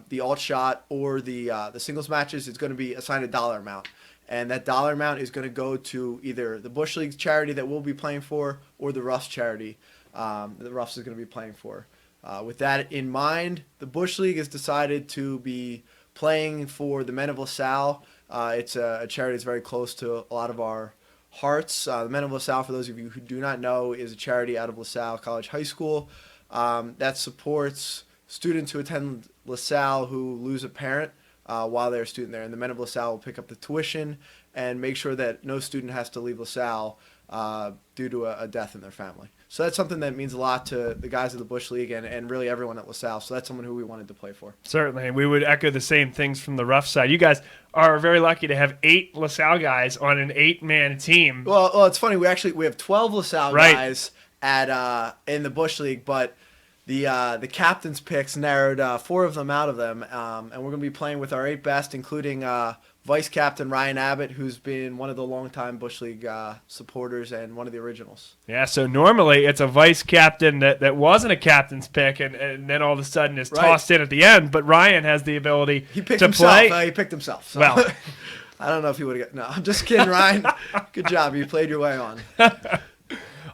the alt shot, or the singles matches, is going to be assigned a dollar amount. And that dollar amount is going to go to either the Bush League charity that we'll be playing for or the Ruffs charity that the Ruffs is going to be playing for. With that in mind, the Bush League has decided to be playing for the Men of LaSalle. It's a charity that's very close to a lot of our hearts. The Men of LaSalle, for those of you who do not know, is a charity out of LaSalle College High School that supports students who attend LaSalle who lose a parent while they're a student there. And the Men of LaSalle will pick up the tuition and make sure that no student has to leave LaSalle due to a death in their family. So that's something that means a lot to the guys of the Bush League and really everyone at LaSalle. So that's someone who we wanted to play for. Certainly, and we would echo the same things from the rough side. You guys are very lucky to have 8 LaSalle guys on an 8-man team. Well, it's funny. We have 12 LaSalle guys at in the Bush League, but the captain's picks narrowed 4 of them out of them, and we're going to be playing with our 8 best, including Vice Captain Ryan Abbott, who's been one of the longtime Bush League supporters and one of the originals. Yeah, so normally it's a vice captain that wasn't a captain's pick and then all of a sudden is tossed in at the end, but Ryan has the ability He picked to himself. play. He picked himself. So. Well, I don't know if he would have got. No, I'm just kidding, Ryan. Good job. You played your way on.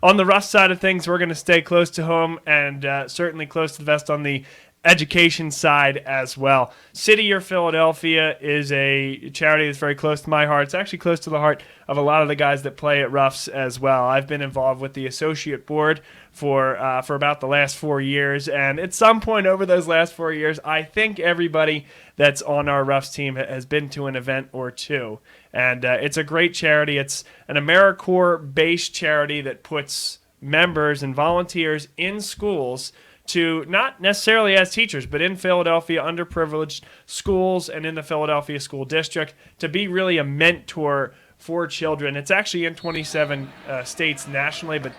On the rough side of things, we're going to stay close to home and certainly close to the vest on the education side as well. City Year Philadelphia is a charity that's very close to my heart. It's actually close to the heart of a lot of the guys that play at Ruffs as well. I've been involved with the associate board for about the last 4 years, and at some point over those last 4 years, I think everybody that's on our Ruffs team has been to an event or two. And it's a great charity. It's an AmeriCorps-based charity that puts members and volunteers in schools to not necessarily as teachers, but in Philadelphia, underprivileged schools and in the Philadelphia School District to be really a mentor for children. It's actually in 27 states nationally, but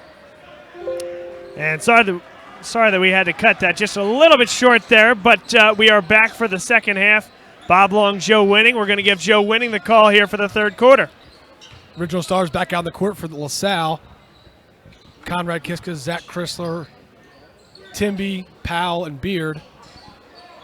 sorry that we had to cut that just a little bit short there, but we are back for the second half. Bob Long, Joe Winning. We're going to give Joe Winning the call here for the third quarter. Original Stars back out on the court for the LaSalle. Conrad Kiska, Zach Chrysler, Timby, Powell, and Beard.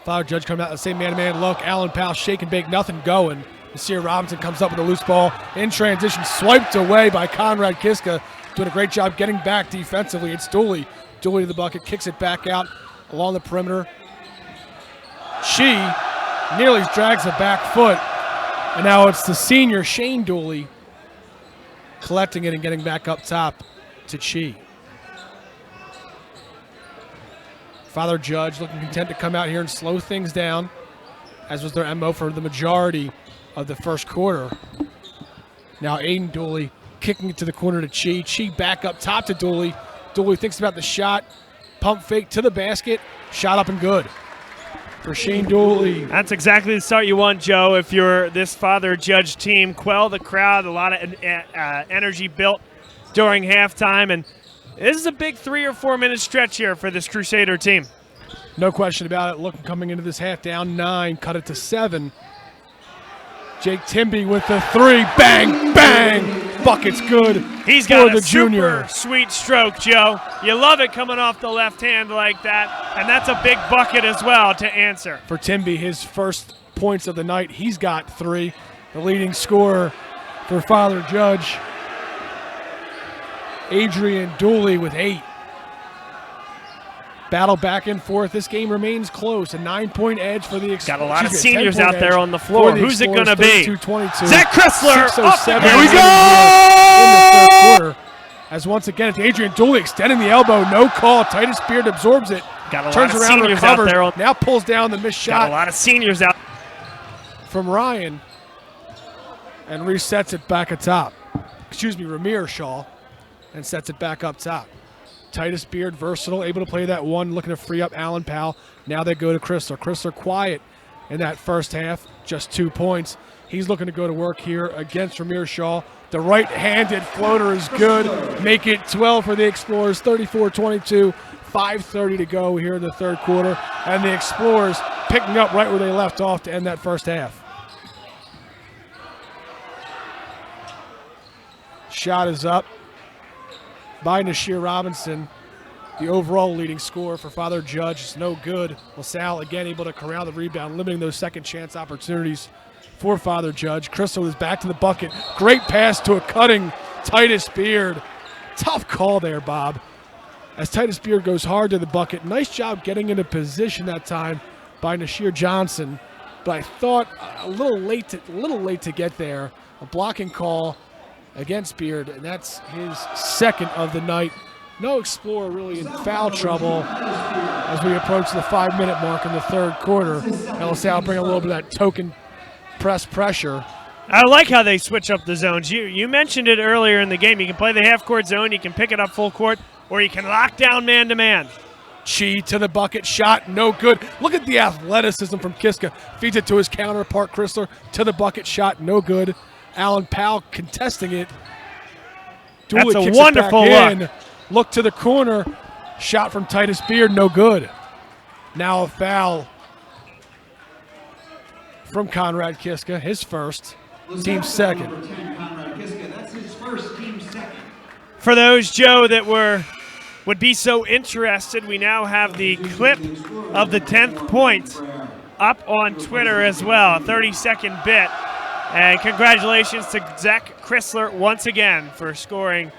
Father Judge coming out the same man-to-man look. Allen Powell shake and bake, nothing going. Nasir Robinson comes up with a loose ball in transition, swiped away by Conrad Kiska, doing a great job getting back defensively. It's Dooley. Dooley to the bucket, kicks it back out along the perimeter. She nearly drags the back foot, and now it's the senior Shane Dooley collecting it and getting back up top to Chi. Father Judge looking content to come out here and slow things down, as was their MO for the majority of the first quarter. Now Aiden Dooley kicking it to the corner to Chi. Chi back up top to Dooley. Dooley thinks about the shot. Pump fake to the basket. Shot up and good for Shane Dooley. That's exactly the start you want, Joe, if you're this Father Judge team. Quell the crowd, a lot of energy built during halftime, and this is a big 3 or 4 minute stretch here for this Crusader team. No question about it. Looking coming into this half down 9, cut it to 7. Jake Timby with the 3, bang, bang, bucket's good. He's got for a the junior. super sweet stroke, Joe. You love it coming off the left hand like that, and that's a big bucket as well to answer. For Timby, his first points of the night, he's got 3. The leading scorer for Father Judge, Adrian Dooley with 8. Battle back and forth. This game remains close. A 9-point edge for the Explorers. Got a lot of seniors out there on the floor. Who's it going to be? 32-22. Zach Chrysler. Here we go! In the third quarter. As once again, it's Adrian Dooley extending the elbow. No call. Titus Beard absorbs it. Got a turns lot of around, seniors recovers. out there. Now pulls down the missed shot. Got a lot of seniors out. From Ryan. And resets it back atop. Ramir Shaw. And sets it back up top. Titus Beard, versatile, able to play that one, looking to free up Allen Powell. Now they go to Chrysler. Chrysler quiet in that first half, just 2 points. He's looking to go to work here against Ramir Shaw. The right-handed floater is good. Make it 12 for the Explorers, 34-22, 5:30 to go here in the third quarter. And the Explorers picking up right where they left off to end that first half. shot is up by Nasheer Robinson. The overall leading scorer for Father Judge is no good. LaSalle again able to corral the rebound, limiting those second chance opportunities for Father Judge. Crystal is back to the bucket. Great pass to a cutting Titus Beard. Tough call there, Bob. As Titus Beard goes hard to the bucket. Nice job getting into position that time by Nasheer Johnson. But I thought a little late to get there. A blocking call against Beard, and that's his second of the night. No Explorer really in foul trouble as we approach the 5-minute mark in the third quarter. LaSalle bring a little bit of that token press pressure. I like how they switch up the zones. You mentioned it earlier in the game. You can play the half-court zone, you can pick it up full court, or you can lock down man-to-man. Chi to the bucket, shot, no good. Look at the athleticism from Kiska. Feeds it to his counterpart, Chrysler, to the bucket, shot, no good. Allen Powell contesting it. That's Dooley a kicks wonderful it back in. look. Look to the corner. Shot from Titus Beard, no good. Now a foul from Conrad Kiska, his first, team second. For those, Joe, that would be so interested, we now have the clip of the 10th point up on Twitter as well, a 30-second bit. And congratulations to Zach Chrysler once again for scoring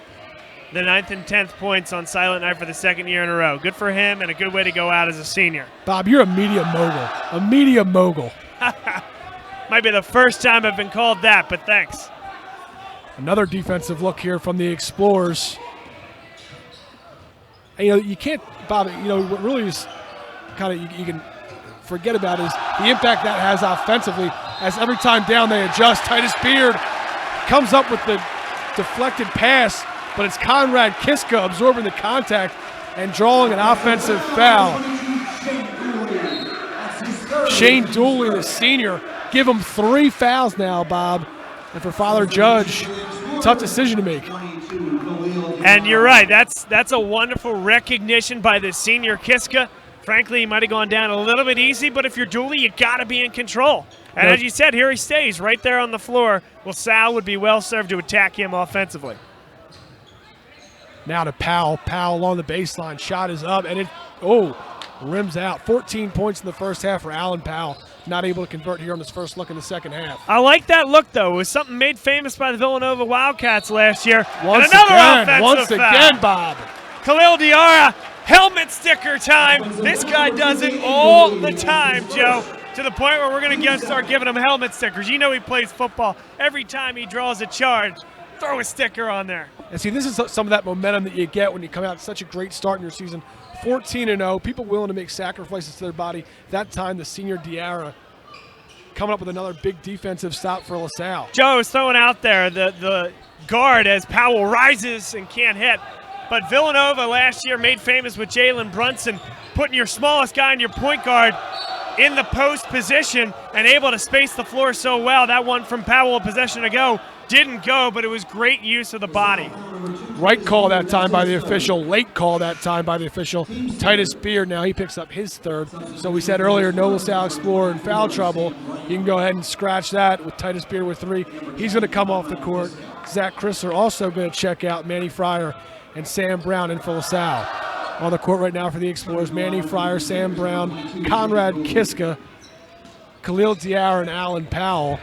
the 9th and 10th points on Silent Night for the second year in a row. Good for him and a good way to go out as a senior. Bob, you're a media mogul. A media mogul. Might be the first time I've been called that, but thanks. Another defensive look here from the Explorers. And, you can't, Bob, what really is kind of you can forget about is the impact that has offensively, as every time down they adjust. Titus Beard comes up with the deflected pass, but it's Conrad Kiska absorbing the contact and drawing an offensive foul. Shane Dooley, the senior, give him 3 fouls now, Bob. And for Father Judge, tough decision to make. And you're right, that's a wonderful recognition by the senior Kiska. Frankly, he might have gone down a little bit easy, but if you're Dooley, you got to be in control. And as you said, here he stays right there on the floor. Well, Sal would be well served to attack him offensively. Now to Powell. Powell along the baseline. Shot is up, and it rims out. 14 points in the first half for Allen Powell. Not able to convert here on his first look in the second half. I like that look, though. It was something made famous by the Villanova Wildcats last year. Once again, Bob. Khalil Diarra, helmet sticker time. This guy does it all the time, Joe, to the point where we're going to start giving him helmet stickers. You know he plays football. Every time he draws a charge, throw a sticker on there. And see, this is some of that momentum that you get when you come out such a great start in your season. 14-0, people willing to make sacrifices to their body. That time, the senior Diarra coming up with another big defensive stop for LaSalle. Joe is throwing out there the guard as Powell rises and can't hit. But Villanova last year made famous with Jalen Brunson, putting your smallest guy in your point guard in the post position and able to space the floor so well. That one from Powell a possession ago didn't go, but it was great use of the body. Right call that time by the official. Late call that time by the official. Titus Beard now, he picks up his third. So we said earlier, no LaSalle Explorer in foul trouble. You can go ahead and scratch that with Titus Beard with 3. He's going to come off the court. Zach Chrysler also going to check out. Manny Fryer and Sam Brown in for LaSalle. On the court right now for the Explorers, Manny Fryer, Sam Brown, Conrad Kiska, Khalil Diarra, and Allen Powell.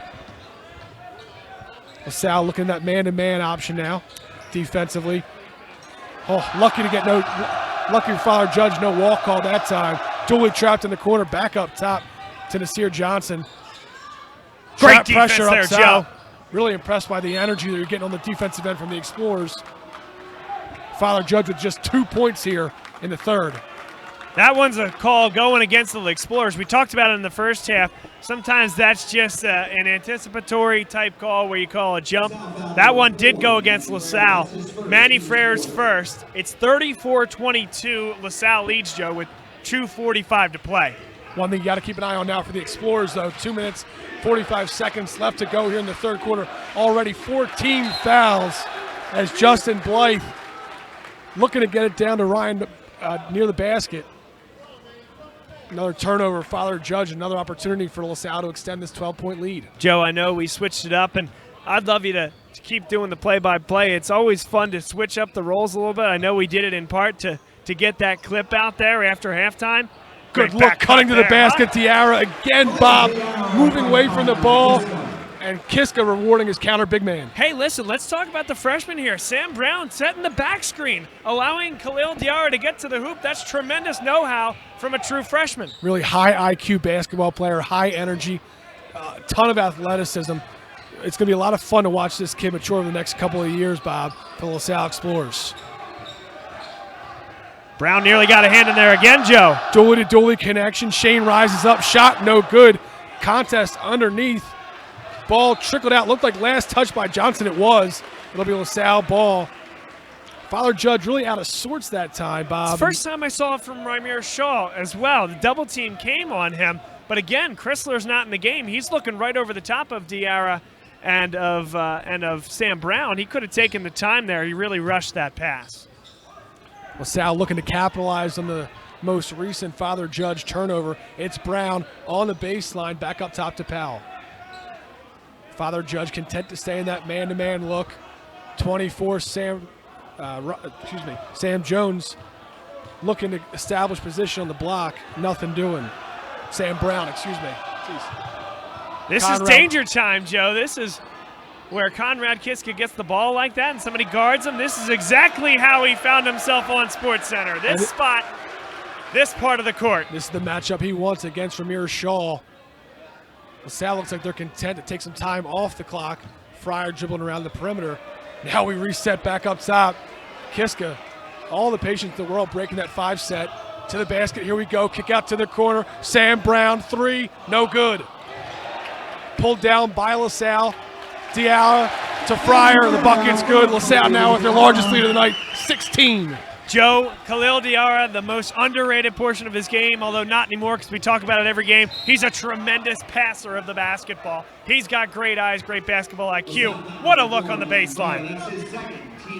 LaSalle looking at that man-to-man option now, defensively. Oh, lucky for Father Judge, no walk call that time. Dooley trapped in the corner, back up top to Nasir Johnson. Great defense there, Joe. Really impressed by the energy that you're getting on the defensive end from the Explorers. Father Judge with just 2 points here in the third. That one's a call going against the Explorers. We talked about it in the first half. Sometimes that's just an anticipatory type call where you call a jump. That one did go against LaSalle. Manny Frere's first. It's 34-22. LaSalle leads, Joe, with 2:45 to play. One thing you got to keep an eye on now for the Explorers, though. 2 minutes, 45 seconds left to go here in the third quarter. Already 14 fouls as Justin Blythe looking to get it down to Ryan near the basket. Another turnover, Father Judge, another opportunity for LaSalle to extend this 12-point lead. Joe, I know we switched it up, and I'd love you to to keep doing the play-by-play. It's always fun to switch up the roles a little bit. I know we did it in part to get that clip out there after halftime. Good look, cutting to the basket. Diarra again, Bob, moving away from the ball. And Kiska rewarding his counter big man. Hey, listen, let's talk about the freshman here. Sam Brown setting the back screen, allowing Khalil Diarra to get to the hoop. That's tremendous know-how from a true freshman. Really high IQ basketball player, high energy, ton of athleticism. It's going to be a lot of fun to watch this kid mature over the next couple of years, Bob, for the LaSalle Explorers. Brown nearly got a hand in there again, Joe. Dooley to Dooley connection. Shane rises up, shot no good. Contest underneath. Ball trickled out. Looked like last touch by Johnson. It was. It'll be LaSalle ball. Father Judge really out of sorts that time, Bob. It's the first time I saw it from Ramir Shaw as well. The double team came on him. But again, Chrysler's not in the game. He's looking right over the top of Diarra and of Sam Brown. He could have taken the time there. He really rushed that pass. LaSalle looking to capitalize on the most recent Father Judge turnover. It's Brown on the baseline, back up top to Powell. Father Judge content to stay in that man-to-man look. 24, Sam Jones looking to establish position on the block. Nothing doing. Sam Brown, Jeez. This is danger time, Joe. This is where Conrad Kiska gets the ball like that and somebody guards him. This is exactly how he found himself on SportsCenter. This spot, this part of the court. This is the matchup he wants against Ramir Shaw. LaSalle looks like they're content to take some time off the clock. Fryer dribbling around the perimeter. Now we reset back up top. Kiska, all the patience in the world, breaking that 5 set. To the basket, here we go. Kick out to the corner. Sam Brown, 3, no good. Pulled down by LaSalle. Diarra to Fryer, the bucket's good. LaSalle now with their largest lead of the night, 16. Joe, Khalil Diarra, the most underrated portion of his game, although not anymore because we talk about it every game. He's a tremendous passer of the basketball. He's got great eyes, great basketball IQ. What a look on the baseline.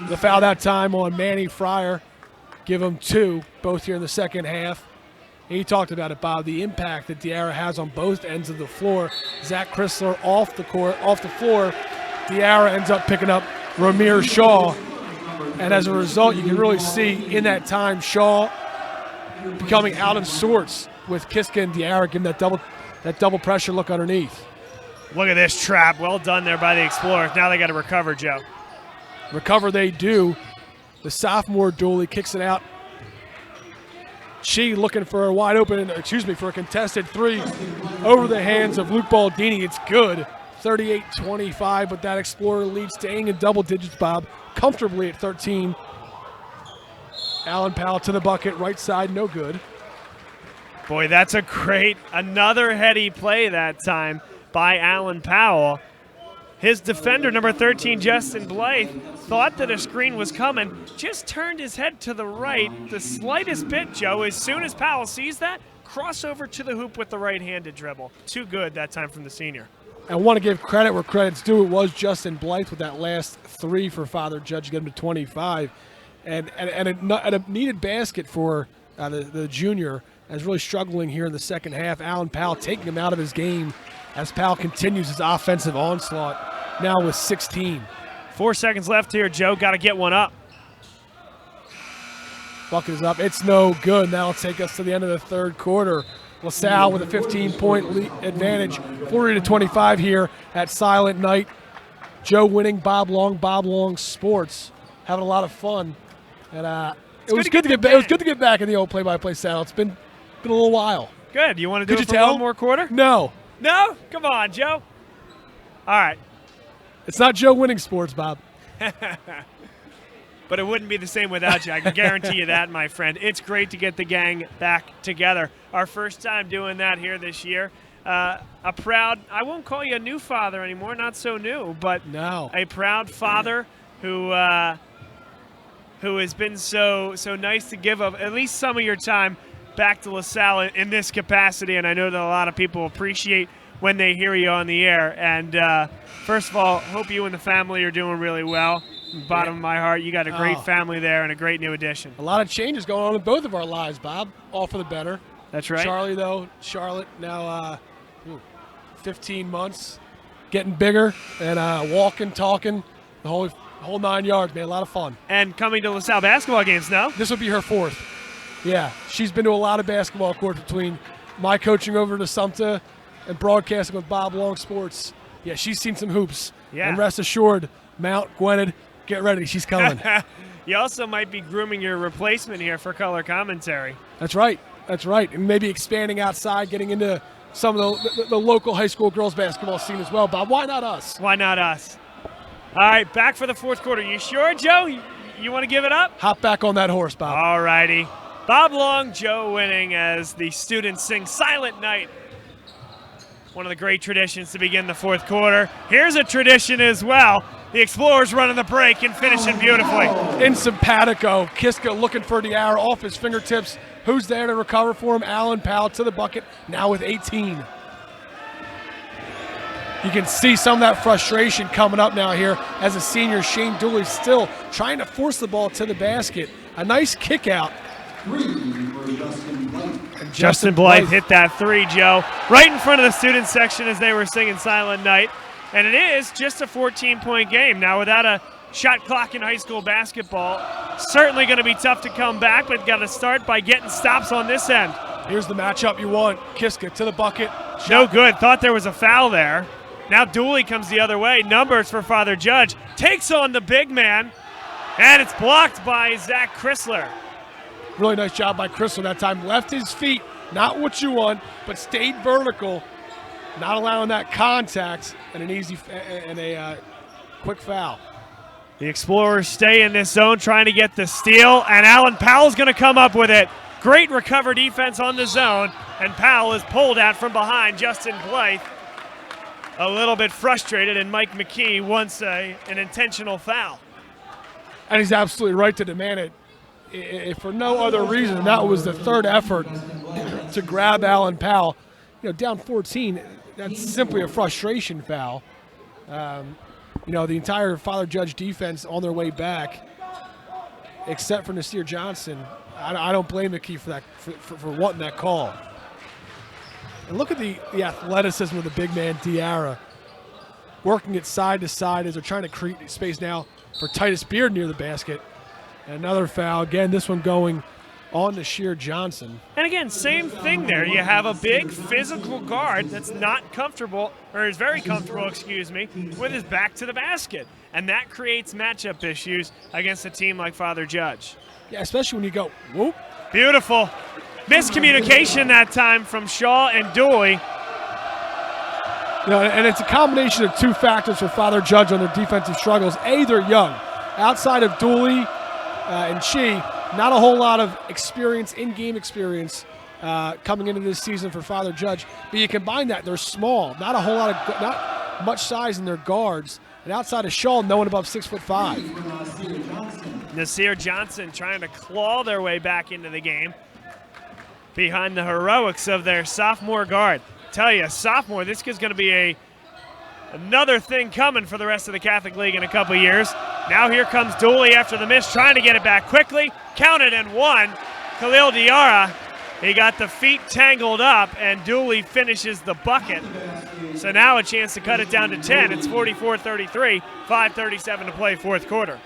The foul that time on Manny Fryer. Give him 2, both here in the second half. He talked about it, Bob, the impact that Diarra has on both ends of the floor. Zach Chrysler off the floor. Diarra ends up picking up Ramir Shaw. And as a result, you can really see in that time Shaw becoming out of sorts with Kiska and Diarra giving that double pressure look underneath. Look at this trap. Well done there by the Explorers. Now they got to recover, Joe. Recover they do. The sophomore Dooley kicks it out. She looking for a contested 3 over the hands of Luke Baldini. It's good. 38-25, but that Explorer lead staying in double digits, Bob, comfortably at 13. Allen Powell to the bucket, right side, no good. Boy, that's another heady play that time by Allen Powell. His defender, number 13, Justin Blythe, thought that a screen was coming, just turned his head to the right the slightest bit, Joe. As soon as Powell sees that, crossover to the hoop with the right-handed dribble. Too good that time from the senior. I want to give credit where credit's due. It was Justin Blythe with that last 3 for Father Judge to get him to 25. And a needed basket for the junior, as really struggling here in the second half. Allen Powell taking him out of his game as Powell continues his offensive onslaught, now with 16. 4 seconds left here, Joe. Got to get one up. Bucket is up. It's no good. That'll take us to the end of the third quarter. LaSalle with a 15-point advantage, 40-25 here at Silent Night. Joe winning, Bob Long Sports, having a lot of fun, and it was good to get back in the old play-by-play saddle. It's been a little while. Good. You want to do it for one more quarter? No. No? Come on, Joe. All right. It's not Joe winning sports, Bob. But it wouldn't be the same without you. I can guarantee you that, my friend. It's great to get the gang back together. Our first time doing that here this year. A proud, I won't call you a new father anymore, not so new, but a proud father who has been so nice to give up at least some of your time back to LaSalle in this capacity. And I know that a lot of people appreciate when they hear you on the air. And first of all, hope you and the family are doing really well. Bottom of my heart, you got a great family there and a great new addition. A lot of changes going on in both of our lives, Bob. All for the better. That's right. Charlotte now 15 months, getting bigger and walking, talking, The whole 9 yards, man. A lot of fun. And coming to LaSalle basketball games now. This will be her 4th. Yeah, she's been to a lot of basketball courts between my coaching over to Sumter and broadcasting with Bob Long Sports. Yeah, she's seen some hoops. Yeah. And rest assured, Mount Gwynedd, get ready. She's coming. You also might be grooming your replacement here for color commentary. That's right. That's right. And maybe expanding outside, getting into some of the local high school girls basketball scene as well. Bob, why not us? Why not us? All right, back for the 4th quarter. You sure, Joe? You want to give it up? Hop back on that horse, Bob. All righty. Bob Long, Joe Winning as the students sing Silent Night. One of the great traditions to begin the 4th quarter. Here's a tradition as well. The Explorers running the break and finishing beautifully. In simpatico, Kiska looking for the arrow off his fingertips. Who's there to recover for him? Alan Powell to the bucket, now with 18. You can see some of that frustration coming up now here as a senior. Shane Dooley still trying to force the ball to the basket. A nice kick out. And Justin Blythe hit that 3, Joe, right in front of the student section as they were singing Silent Night. And it is just a 14-point game. Now, without a shot clock in high school basketball, certainly going to be tough to come back, but got to start by getting stops on this end. Here's the matchup you want. Kiska to the bucket. No good. Thought there was a foul there. Now Dooley comes the other way. Numbers for Father Judge. Takes on the big man, and it's blocked by Zach Chrysler. Really nice job by Chrysler that time. Left his feet, not what you want, but stayed vertical, not allowing that contact, and a quick foul. The Explorers stay in this zone trying to get the steal, and Alan Powell's going to come up with it. Great recover defense on the zone, and Powell is pulled at from behind. Justin Blythe a little bit frustrated, and Mike McKee wants an intentional foul. And he's absolutely right to demand it. If for no other reason, that was the 3rd effort to grab Alan Powell. Down 14, that's simply a frustration foul. The entire Father Judge defense on their way back, except for Nasir Johnson. I don't blame McKee for that, for wanting that call. And look at the athleticism of the big man, Diarra, working it side to side as they're trying to create space now for Titus Beard near the basket. And another foul. Again, this one going on to Sheer Johnson. And again, same thing there. You have a big physical guard that's not comfortable, or is very comfortable, with his back to the basket. And that creates matchup issues against a team like Father Judge. Yeah, especially when you go, whoop. Beautiful. Miscommunication that time from Shaw and Dooley. And it's a combination of 2 factors for Father Judge on their defensive struggles. A, they're young. Outside of Dooley and Chi, not a whole lot of experience, in-game experience coming into this season for Father Judge. But you combine that, they're small. Not much size in their guards. And outside of Shaw, no one above 6'5". Nasir Johnson trying to claw their way back into the game behind the heroics of their sophomore guard. Tell you, sophomore, this is going to be another thing coming for the rest of the Catholic League in a couple years. Now here comes Dooley after the miss, trying to get it back quickly. Counted and one. Khalil Diarra, he got the feet tangled up, and Dooley finishes the bucket. So now a chance to cut it down to 10. It's 44-33, 5:37 to play, 4th quarter.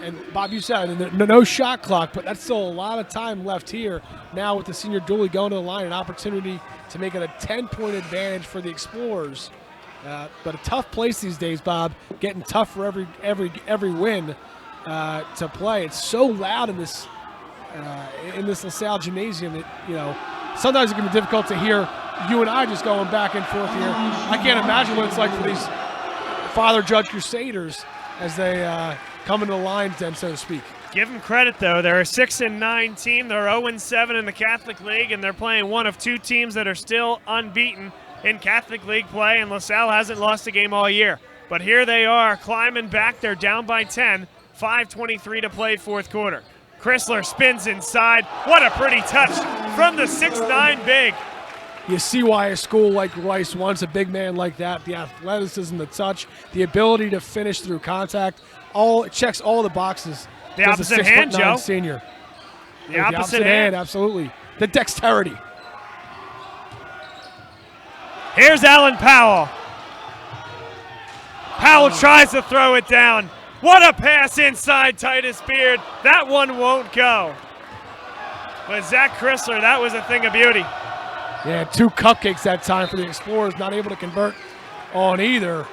And Bob, you said no shot clock, but that's still a lot of time left here. Now with the senior Dooley going to the line, an opportunity to make it a 10-point advantage for the Explorers. But a tough place these days, Bob. Getting tough for every win to play. It's so loud in this LaSalle gymnasium that sometimes it can be difficult to hear you and I just going back and forth here. I can't imagine what it's like for these Father Judge Crusaders as they come into the lines, then, so to speak. Give them credit, though. They're a 6-9 team. They're 0-7 in the Catholic League, and they're playing one of 2 teams that are still unbeaten in Catholic League play, and LaSalle hasn't lost a game all year. But here they are climbing back. They're down by 10, 5:23 to play, 4th quarter. Chrysler spins inside. What a pretty touch from the 6'9" big. You see why a school like Rice wants a big man like that. The athleticism, the touch, the ability to finish through contact. It checks all the boxes. The opposite hand, Joe. Senior. The opposite hand, absolutely. The dexterity. Here's Alan Powell. Powell tries to throw it down. What a pass inside Titus Beard. That one won't go. But Zach Chrysler, that was a thing of beauty. Yeah, 2 cupcakes that time for the Explorers, not able to convert on either.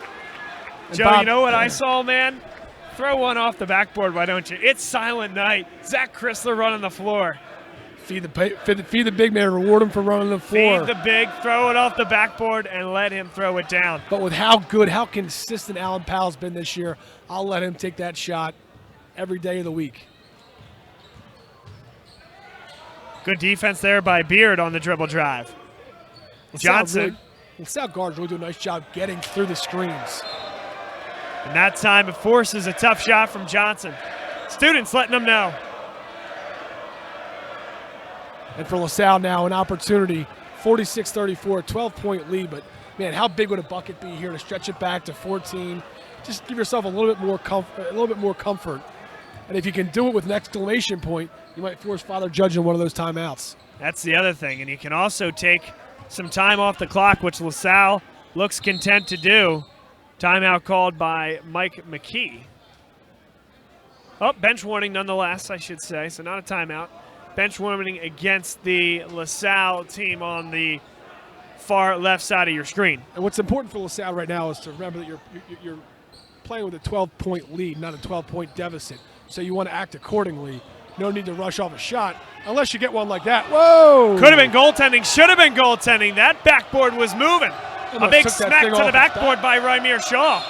And Joe, Bob, you know what I saw, man? Throw one off the backboard, why don't you? It's silent night. Zach Chrysler running the floor. Feed the big man, reward him for running the floor. Feed the big, throw it off the backboard, and let him throw it down. But with how good, how consistent Alan Powell's been this year, I'll let him take that shot every day of the week. Good defense there by Beard on the dribble drive. Johnson. LaSalle guards really do a nice job getting through the screens. And that time it forces a tough shot from Johnson. Students letting them know. And for LaSalle now, an opportunity, 46-34, 12-point lead. But, man, how big would a bucket be here to stretch it back to 14? Just give yourself a little bit more comfort. And if you can do it with an exclamation point, you might force Father Judge in one of those timeouts. That's the other thing. And you can also take some time off the clock, which LaSalle looks content to do. Timeout called by Mike McKee. Oh, bench warning nonetheless, I should say. So not a timeout. Bench warning against the LaSalle team on the far left side of your screen. And what's important for LaSalle right now is to remember that you're playing with a 12-point lead, not a 12-point deficit. So you want to act accordingly. No need to rush off a shot unless you get one like that. Whoa! Could have been goaltending, should have been goaltending. That backboard was moving. A big smack to the backboard by Rymir Shaw.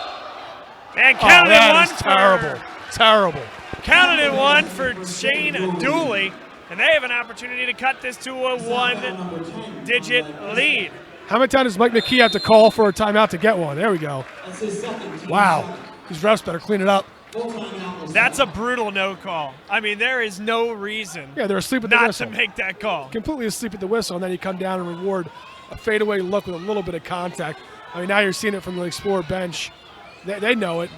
And counted in one. Terrible. Terrible. Counted in one for Shane Dooley. And they have an opportunity to cut this to a 1-digit lead. How many times does Mike McKee have to call for a timeout to get one? There we go. Wow. These refs better clean it up. That's a brutal no call. I mean, there is no reason they're asleep at the whistle. Not to make that call. Completely asleep at the whistle, and then you come down and reward a fadeaway look with a little bit of contact. I mean, now you're seeing it from the Explorer bench. They know it.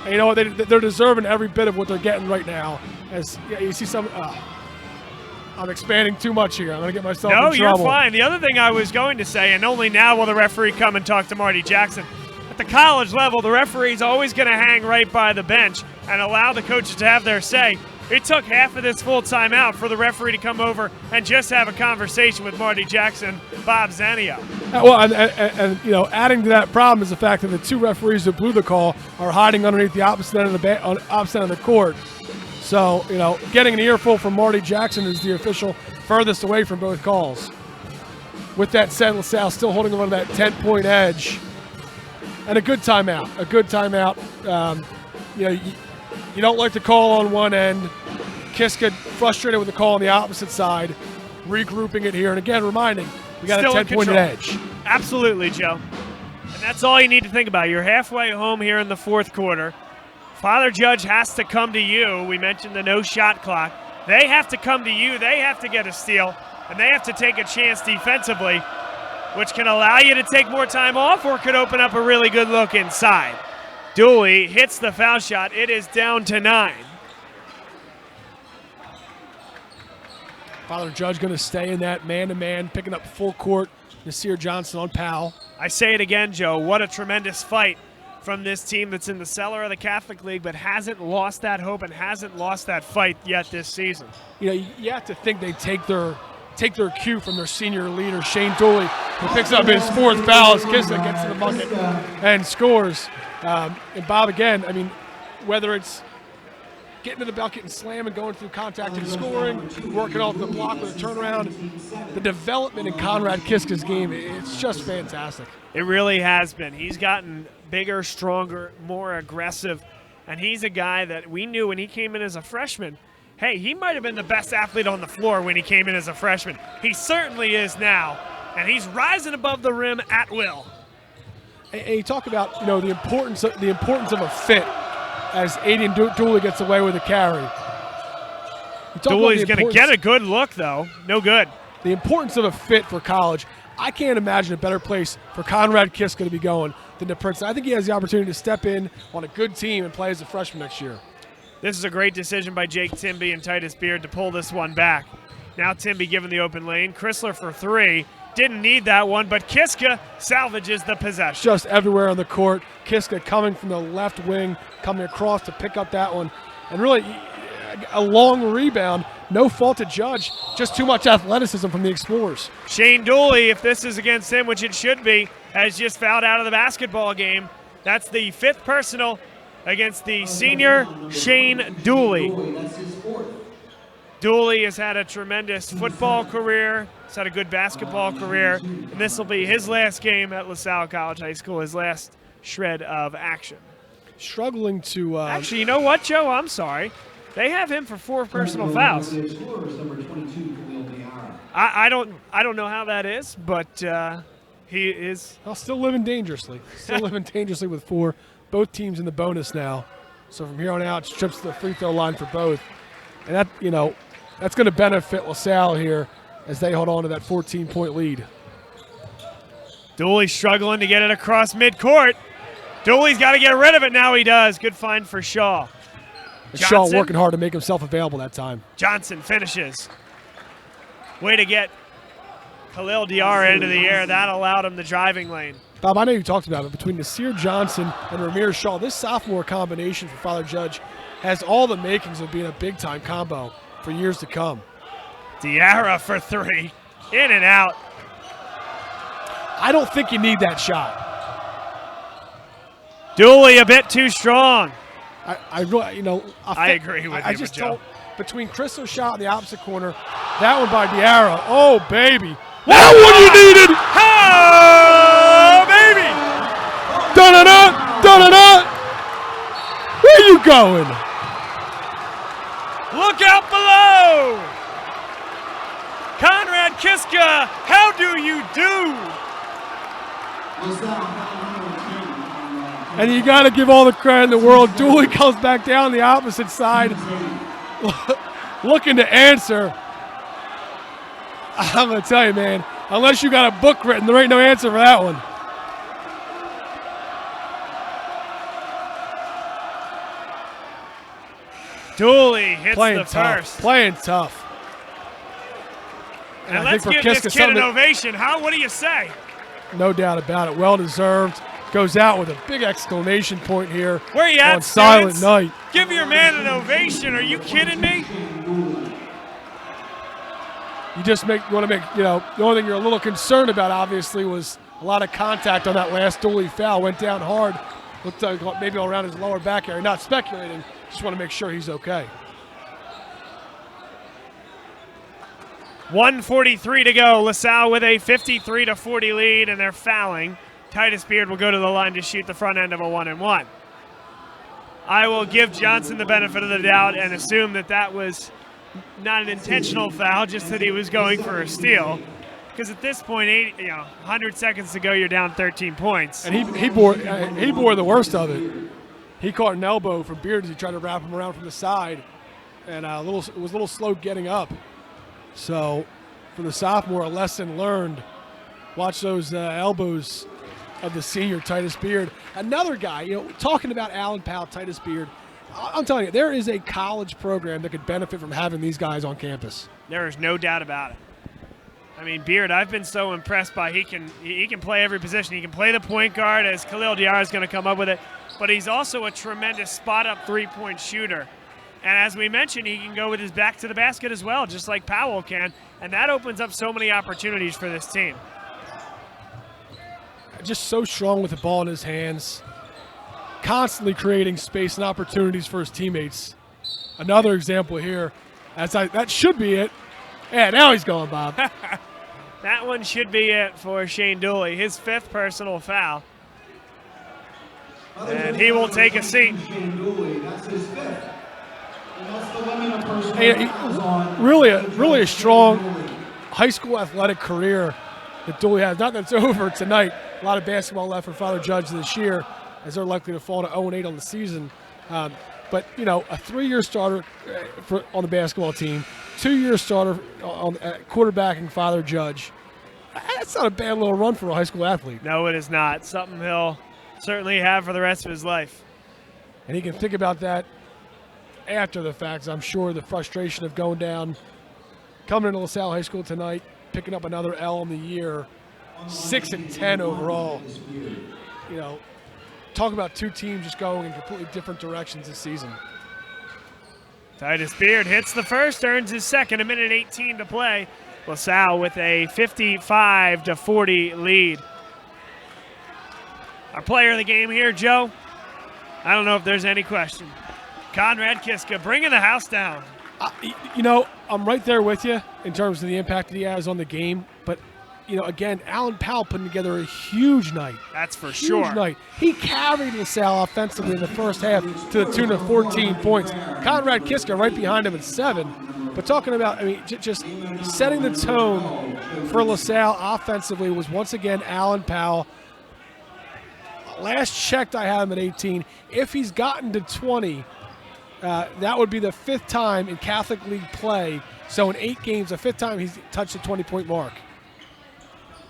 And you know what? They're deserving every bit of what they're getting right now. As you see some. I'm expanding too much here. I'm going to get myself in trouble. No, you're fine. The other thing I was going to say, and only now will the referee come and talk to Marty Jackson. At the college level, the referee's always going to hang right by the bench and allow the coaches to have their say. It took half of this full timeout for the referee to come over and just have a conversation with Marty Jackson, Bob Zanio. Well, and you know, adding to that problem is the fact that the 2 referees who blew the call are hiding underneath the opposite end of the court. So, you know, getting an earful from Marty Jackson is the official furthest away from both calls. With that said, LaSalle still holding on to that 10-point edge. And a good timeout. You know, you don't like the call on one end. Kiska frustrated with the call on the opposite side. Regrouping it here. And again, reminding, we got Still a 10-point edge. Absolutely, Joe. And that's all you need to think about. You're halfway home here in the fourth quarter. Father Judge has to come to you. We mentioned the no shot clock. They have to come to you. They have to get a steal, and they have to take a chance defensively, which can allow you to take more time off or could open up a really good look inside. Dooley hits the foul shot. It is down to 9. Father Judge going to stay in that man-to-man, picking up full court. Nasir Johnson on Powell. I say it again, Joe. What a tremendous fight from this team that's in the cellar of the Catholic League but hasn't lost that hope and hasn't lost that fight yet this season. You know, you have to think they take their cue from their senior leader, Shane Dooley, who picks up his 4th foul as Kissick gets to the bucket and scores. And Bob, again, I mean, whether it's getting to the bucket and slamming, going through contact and scoring, working off the block with a turnaround, the development in Conrad Kiska's game, it's just fantastic. It really has been. He's gotten bigger, stronger, more aggressive, and he's a guy that we knew when he came in as a freshman, hey, he might have been the best athlete on the floor when he came in as a freshman. He certainly is now, and he's rising above the rim at will. And you talk about, you know, the importance of a fit as Aiden Dooley gets away with a carry. Dooley's going to get a good look, though. No good. The importance of a fit for college. I can't imagine a better place for Conrad Kiska to be going than to Princeton. I think he has the opportunity to step in on a good team and play as a freshman next year. This is a great decision by Jake Timby and Titus Beard to pull this one back. Now Timby given the open lane. Chrysler for 3. Didn't need that one, but Kiska salvages the possession. Just everywhere on the court. Kiska coming from the left wing, coming across to pick up that one. And really, a long rebound. No fault to Judge. Just too much athleticism from the Explorers. Shane Dooley, if this is against him, which it should be, has just fouled out of the basketball game. That's the 5th personal against the senior Shane Dooley. Dooley has had a tremendous football career. He's had a good basketball career. And this will be his last game at LaSalle College High School, his last shred of action. Struggling to... Actually, you know what, Joe? I'm sorry. They have him for 4 personal fouls. I don't know how that is, but he is still living dangerously. Still living dangerously with 4. Both teams in the bonus now. So from here on out, trips to the free throw line for both. And that, that's going to benefit LaSalle here as they hold on to that 14-point lead. Dooley struggling to get it across midcourt. Dooley's got to get rid of it now. He does. Good find for Shaw. Shaw working hard to make himself available that time. Johnson finishes. Way to get Khalil Diarra into the air. That allowed him the driving lane. Bob, I know you talked about it. Between Nasir Johnson and Ramirez Shaw, this sophomore combination for Father Judge has all the makings of being a big-time combo for years to come. Diarra for 3. In and out. I don't think you need that shot. Dooley a bit too strong. I agree with you, just Joe. told between Christo's shot in the opposite corner, that one by Diarra. Oh, baby. That one you needed. Oh, baby. Da-da-da, da-da-da. Where you going? Look out below. Conrad Kiska, how do you do? And you got to give all the credit in the world. Dooley comes back down the opposite side, looking to answer. I'm going to tell you, man, unless you got a book written, there ain't no answer for that one. Dooley hits the first. Playing tough. And let's give this kid an ovation. What do you say? No doubt about it. Well-deserved. Goes out with a big exclamation point here. Where you at, on Silent Night. Give your man an ovation. Are you kidding me? You want to make, the only thing you're a little concerned about, obviously, was a lot of contact on that last Dooley foul. Went down hard. Looked like maybe around his lower back area. Not speculating. Just want to make sure he's okay. 1:43 to go. LaSalle with a 53-40 lead, and they're fouling. Titus Beard will go to the line to shoot the front end of a 1-and-1. I will give Johnson the benefit of the doubt and assume that was not an intentional foul, just that he was going for a steal. Because at this point, 100 seconds to go, you're down 13 points. And he bore the worst of it. He caught an elbow from Beard as he tried to wrap him around from the side, and it was a little slow getting up. So, for the sophomore, a lesson learned. Watch those elbows of the senior Titus Beard. Another guy, talking about Allen Powell, Titus Beard. I'm telling you, there is a college program that could benefit from having these guys on campus. There is no doubt about it. I mean, Beard, I've been so impressed by he can play every position. He can play the point guard, as Khalil Diarra is going to come up with it, but he's also a tremendous spot-up three-point shooter. And as we mentioned, he can go with his back to the basket as well, just like Powell can, and that opens up so many opportunities for this team. Just so strong with the ball in his hands, constantly creating space and opportunities for his teammates. Another example here, that should be it. Yeah, now he's going, Bob. That one should be it for Shane Dooley, his 5th personal foul. And he will take a seat. Hey, really a strong high school athletic career that Dooley has. Not that it's over tonight. A lot of basketball left for Father Judge this year, as they're likely to fall to 0-8 on the season. But, a 3-year starter on the basketball team, 2-year starter on quarterbacking Father Judge. That's not a bad little run for a high school athlete. No, it is not. Something he'll certainly have for the rest of his life. And he can think about that after the fact. I'm sure the frustration of going down coming into LaSalle High School tonight, picking up another L in the year, 6-10 overall. You know, talk about two teams just going in completely different directions this season. Titus Beard hits the first, earns his second, 1:18 to play. LaSalle with a 55-40 lead. Our player of the game here, Joe, I don't know if there's any question. Conrad Kiska bringing the house down. You know, I'm right there with you in terms of the impact that he has on the game. But, you know, again, Alan Powell putting together a huge night. That's for sure. Huge night. He carried LaSalle offensively in the first half to the tune of 14 points. Conrad Kiska right behind him at 7. But talking about, I mean, just setting the tone for LaSalle offensively was once again Alan Powell. Last checked, I had him at 18. If he's gotten to 20, that would be the 5th time in Catholic League play. So in 8 games, the 5th time he's touched the 20-point mark.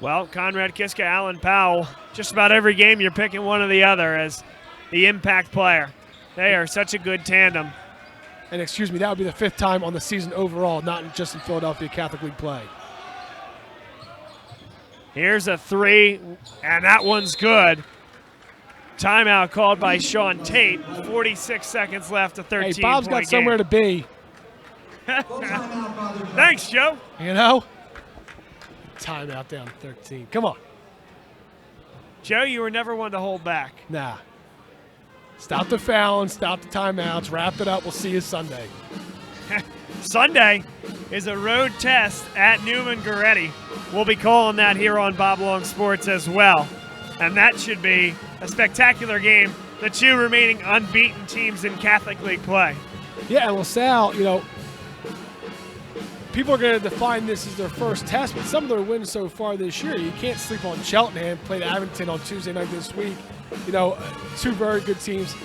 Well, Conrad Kiska, Alan Powell, just about every game you're picking one or the other as the impact player. They are such a good tandem. And excuse me, that would be the 5th time on the season overall, not just in Philadelphia Catholic League play. Here's a 3, and that one's good. Timeout called by Sean Tate. 46 seconds left, a 13-point Hey, Bob's got somewhere to be. Thanks, Joe. You know? Timeout down 13. Come on. Joe, you were never one to hold back. Nah. Stop the fouling, stop the timeouts, wrap it up. We'll see you Sunday. Sunday is a road test at Newman Goretti. We'll be calling that here on Bob Long Sports as well. And that should be a spectacular game. The 2 remaining unbeaten teams in Catholic League play. Yeah, and LaSalle, you know, people are going to define this as their first test, but some of their wins so far this year, you can't sleep on Cheltenham, played Abington on Tuesday night this week. You know, 2 very good teams.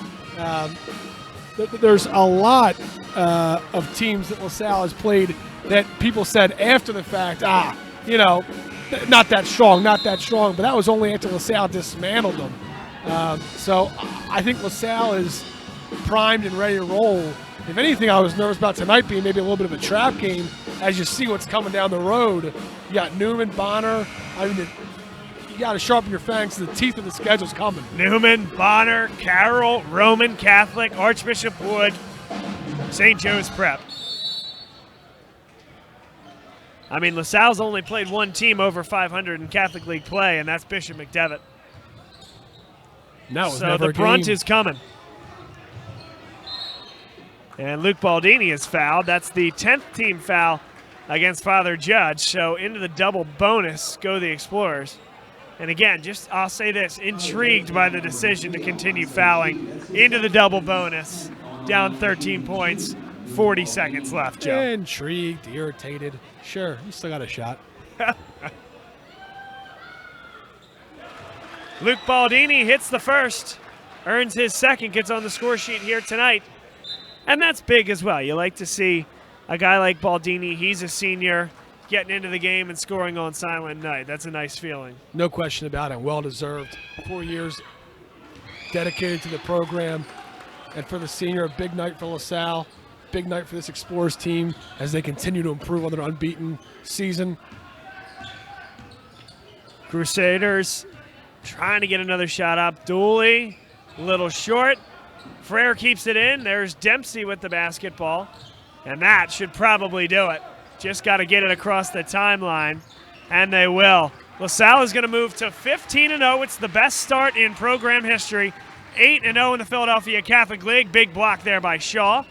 There's a lot of teams that LaSalle has played that people said after the fact, you know, not that strong, but that was only after LaSalle dismantled them. So I think LaSalle is primed and ready to roll. If anything, I was nervous about tonight being maybe a little bit of a trap game as you see what's coming down the road. You got Newman, Bonner. I mean, you got to sharpen your fangs. The teeth of the schedule's coming. Newman, Bonner, Carroll, Roman Catholic, Archbishop Wood, St. Joe's Prep. I mean, LaSalle's only played 1 team over 500 in Catholic League play, and that's Bishop McDevitt. No, so the brunt is coming. And Luke Baldini is fouled. That's the 10th team foul against Father Judge. So into the double bonus go the Explorers. And again, I'll say this, intrigued by the decision to continue fouling into the double bonus. Down 13 points, 40 seconds left, Joe. Intrigued, irritated. Sure, you still got a shot. Luke Baldini hits the first, earns his second, gets on the score sheet here tonight. And that's big as well. You like to see a guy like Baldini, he's a senior, getting into the game and scoring on silent night. That's a nice feeling. No question about it. Well-deserved. 4 years dedicated to the program. And for the senior, a big night for LaSalle. Big night for this Explorers team as they continue to improve on their unbeaten season. Crusaders trying to get another shot up. Dooley, a little short. Frere keeps it in. There's Dempsey with the basketball. And that should probably do it. Just got to get it across the timeline. And they will. LaSalle is going to move to 15-0. It's the best start in program history. 8-0 in the Philadelphia Catholic League. Big block there by Shaw.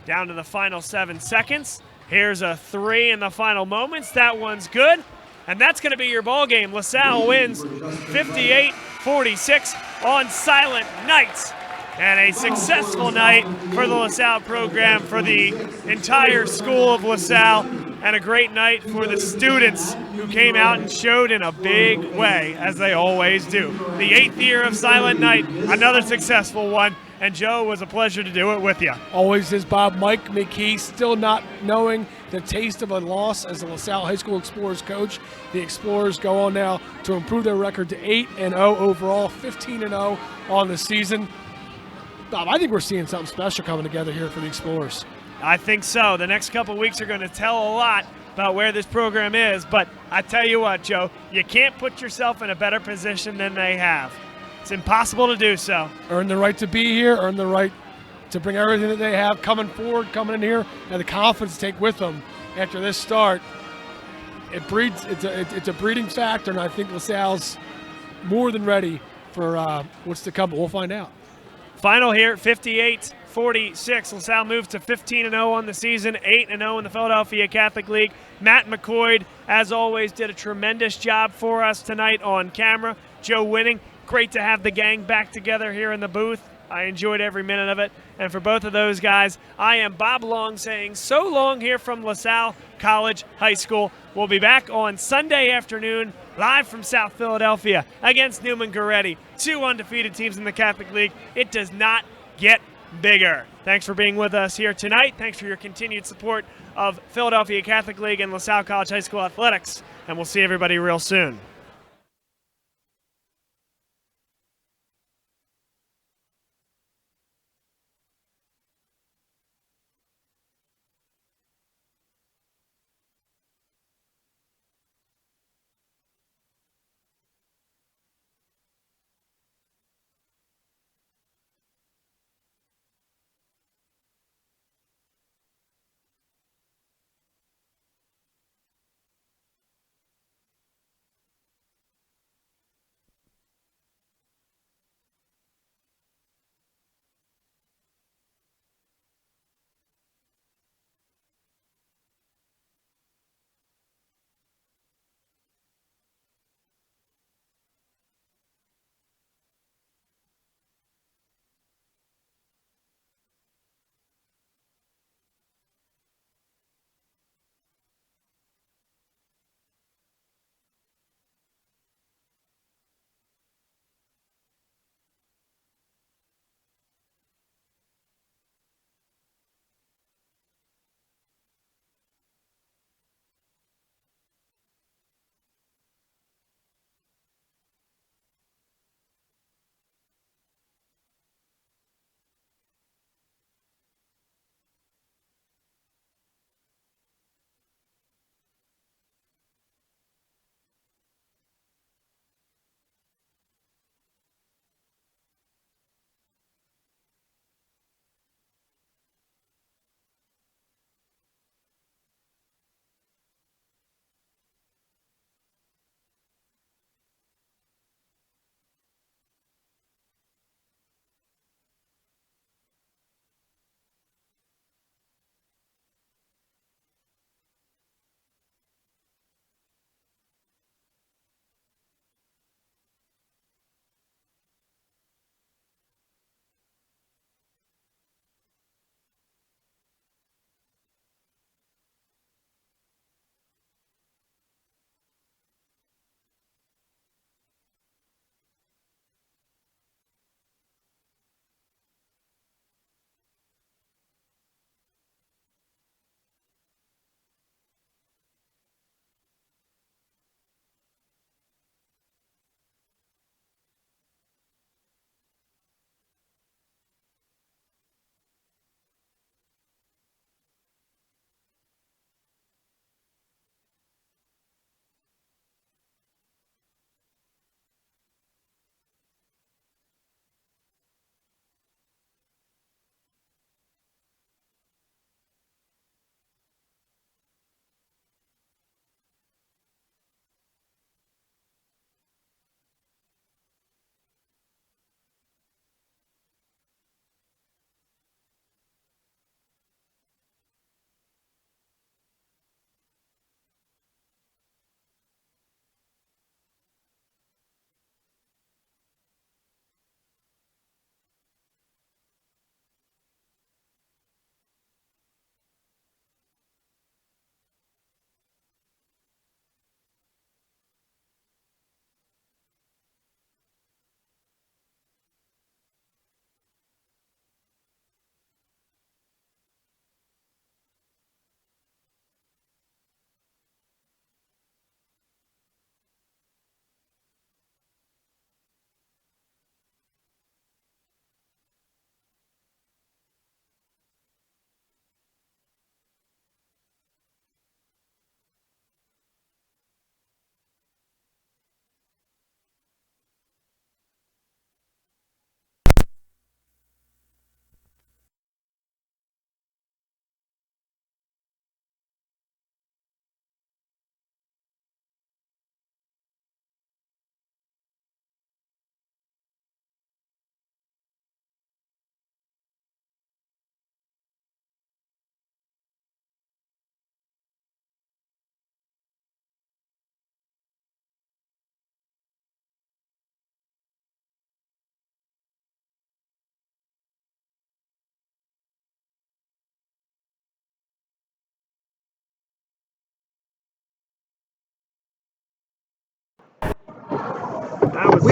Down to the final 7 seconds. Here's a 3 in the final moments. That one's good. And that's going to be your ball game. LaSalle wins 58-46 on silent nights. And a successful night for the LaSalle program, for the entire school of LaSalle, and a great night for the students who came out and showed in a big way, as they always do. The 8th year of Silent Night, another successful one, and Joe, it was a pleasure to do it with you. Always is, Bob. Mike McKee still not knowing the taste of a loss as the LaSalle High School Explorers coach. The Explorers go on now to improve their record to 8-0 overall, 15-0 on the season. Bob, I think we're seeing something special coming together here for the Explorers. I think so. The next couple weeks are going to tell a lot about where this program is, but I tell you what, Joe, you can't put yourself in a better position than they have. It's impossible to do so. Earn the right to be here, earn the right to bring everything that they have coming forward, coming in here, and the confidence to take with them after this start. It breeds. It's a breeding factor, and I think LaSalle's more than ready for what's to come. But we'll find out. Final here, 58-46. LaSalle moves to 15-0 on the season, 8-0 in the Philadelphia Catholic League. Matt McCoy, as always, did a tremendous job for us tonight on camera. Joe Winning, great to have the gang back together here in the booth. I enjoyed every minute of it. And for both of those guys, I am Bob Long saying so long here from LaSalle College High School. We'll be back on Sunday afternoon, live from South Philadelphia against Newman Goretti. 2 undefeated teams in the Catholic League. It does not get bigger. Thanks for being with us here tonight. Thanks for your continued support of Philadelphia Catholic League and LaSalle College High School athletics. And we'll see everybody real soon.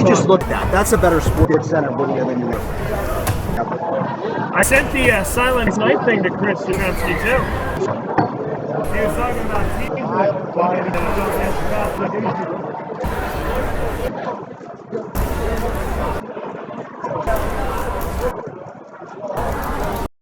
we just looked at. That's a better Sports Center video than you looked at. I sent the Silent Night thing to Chris Shemsky too. He was talking about teams that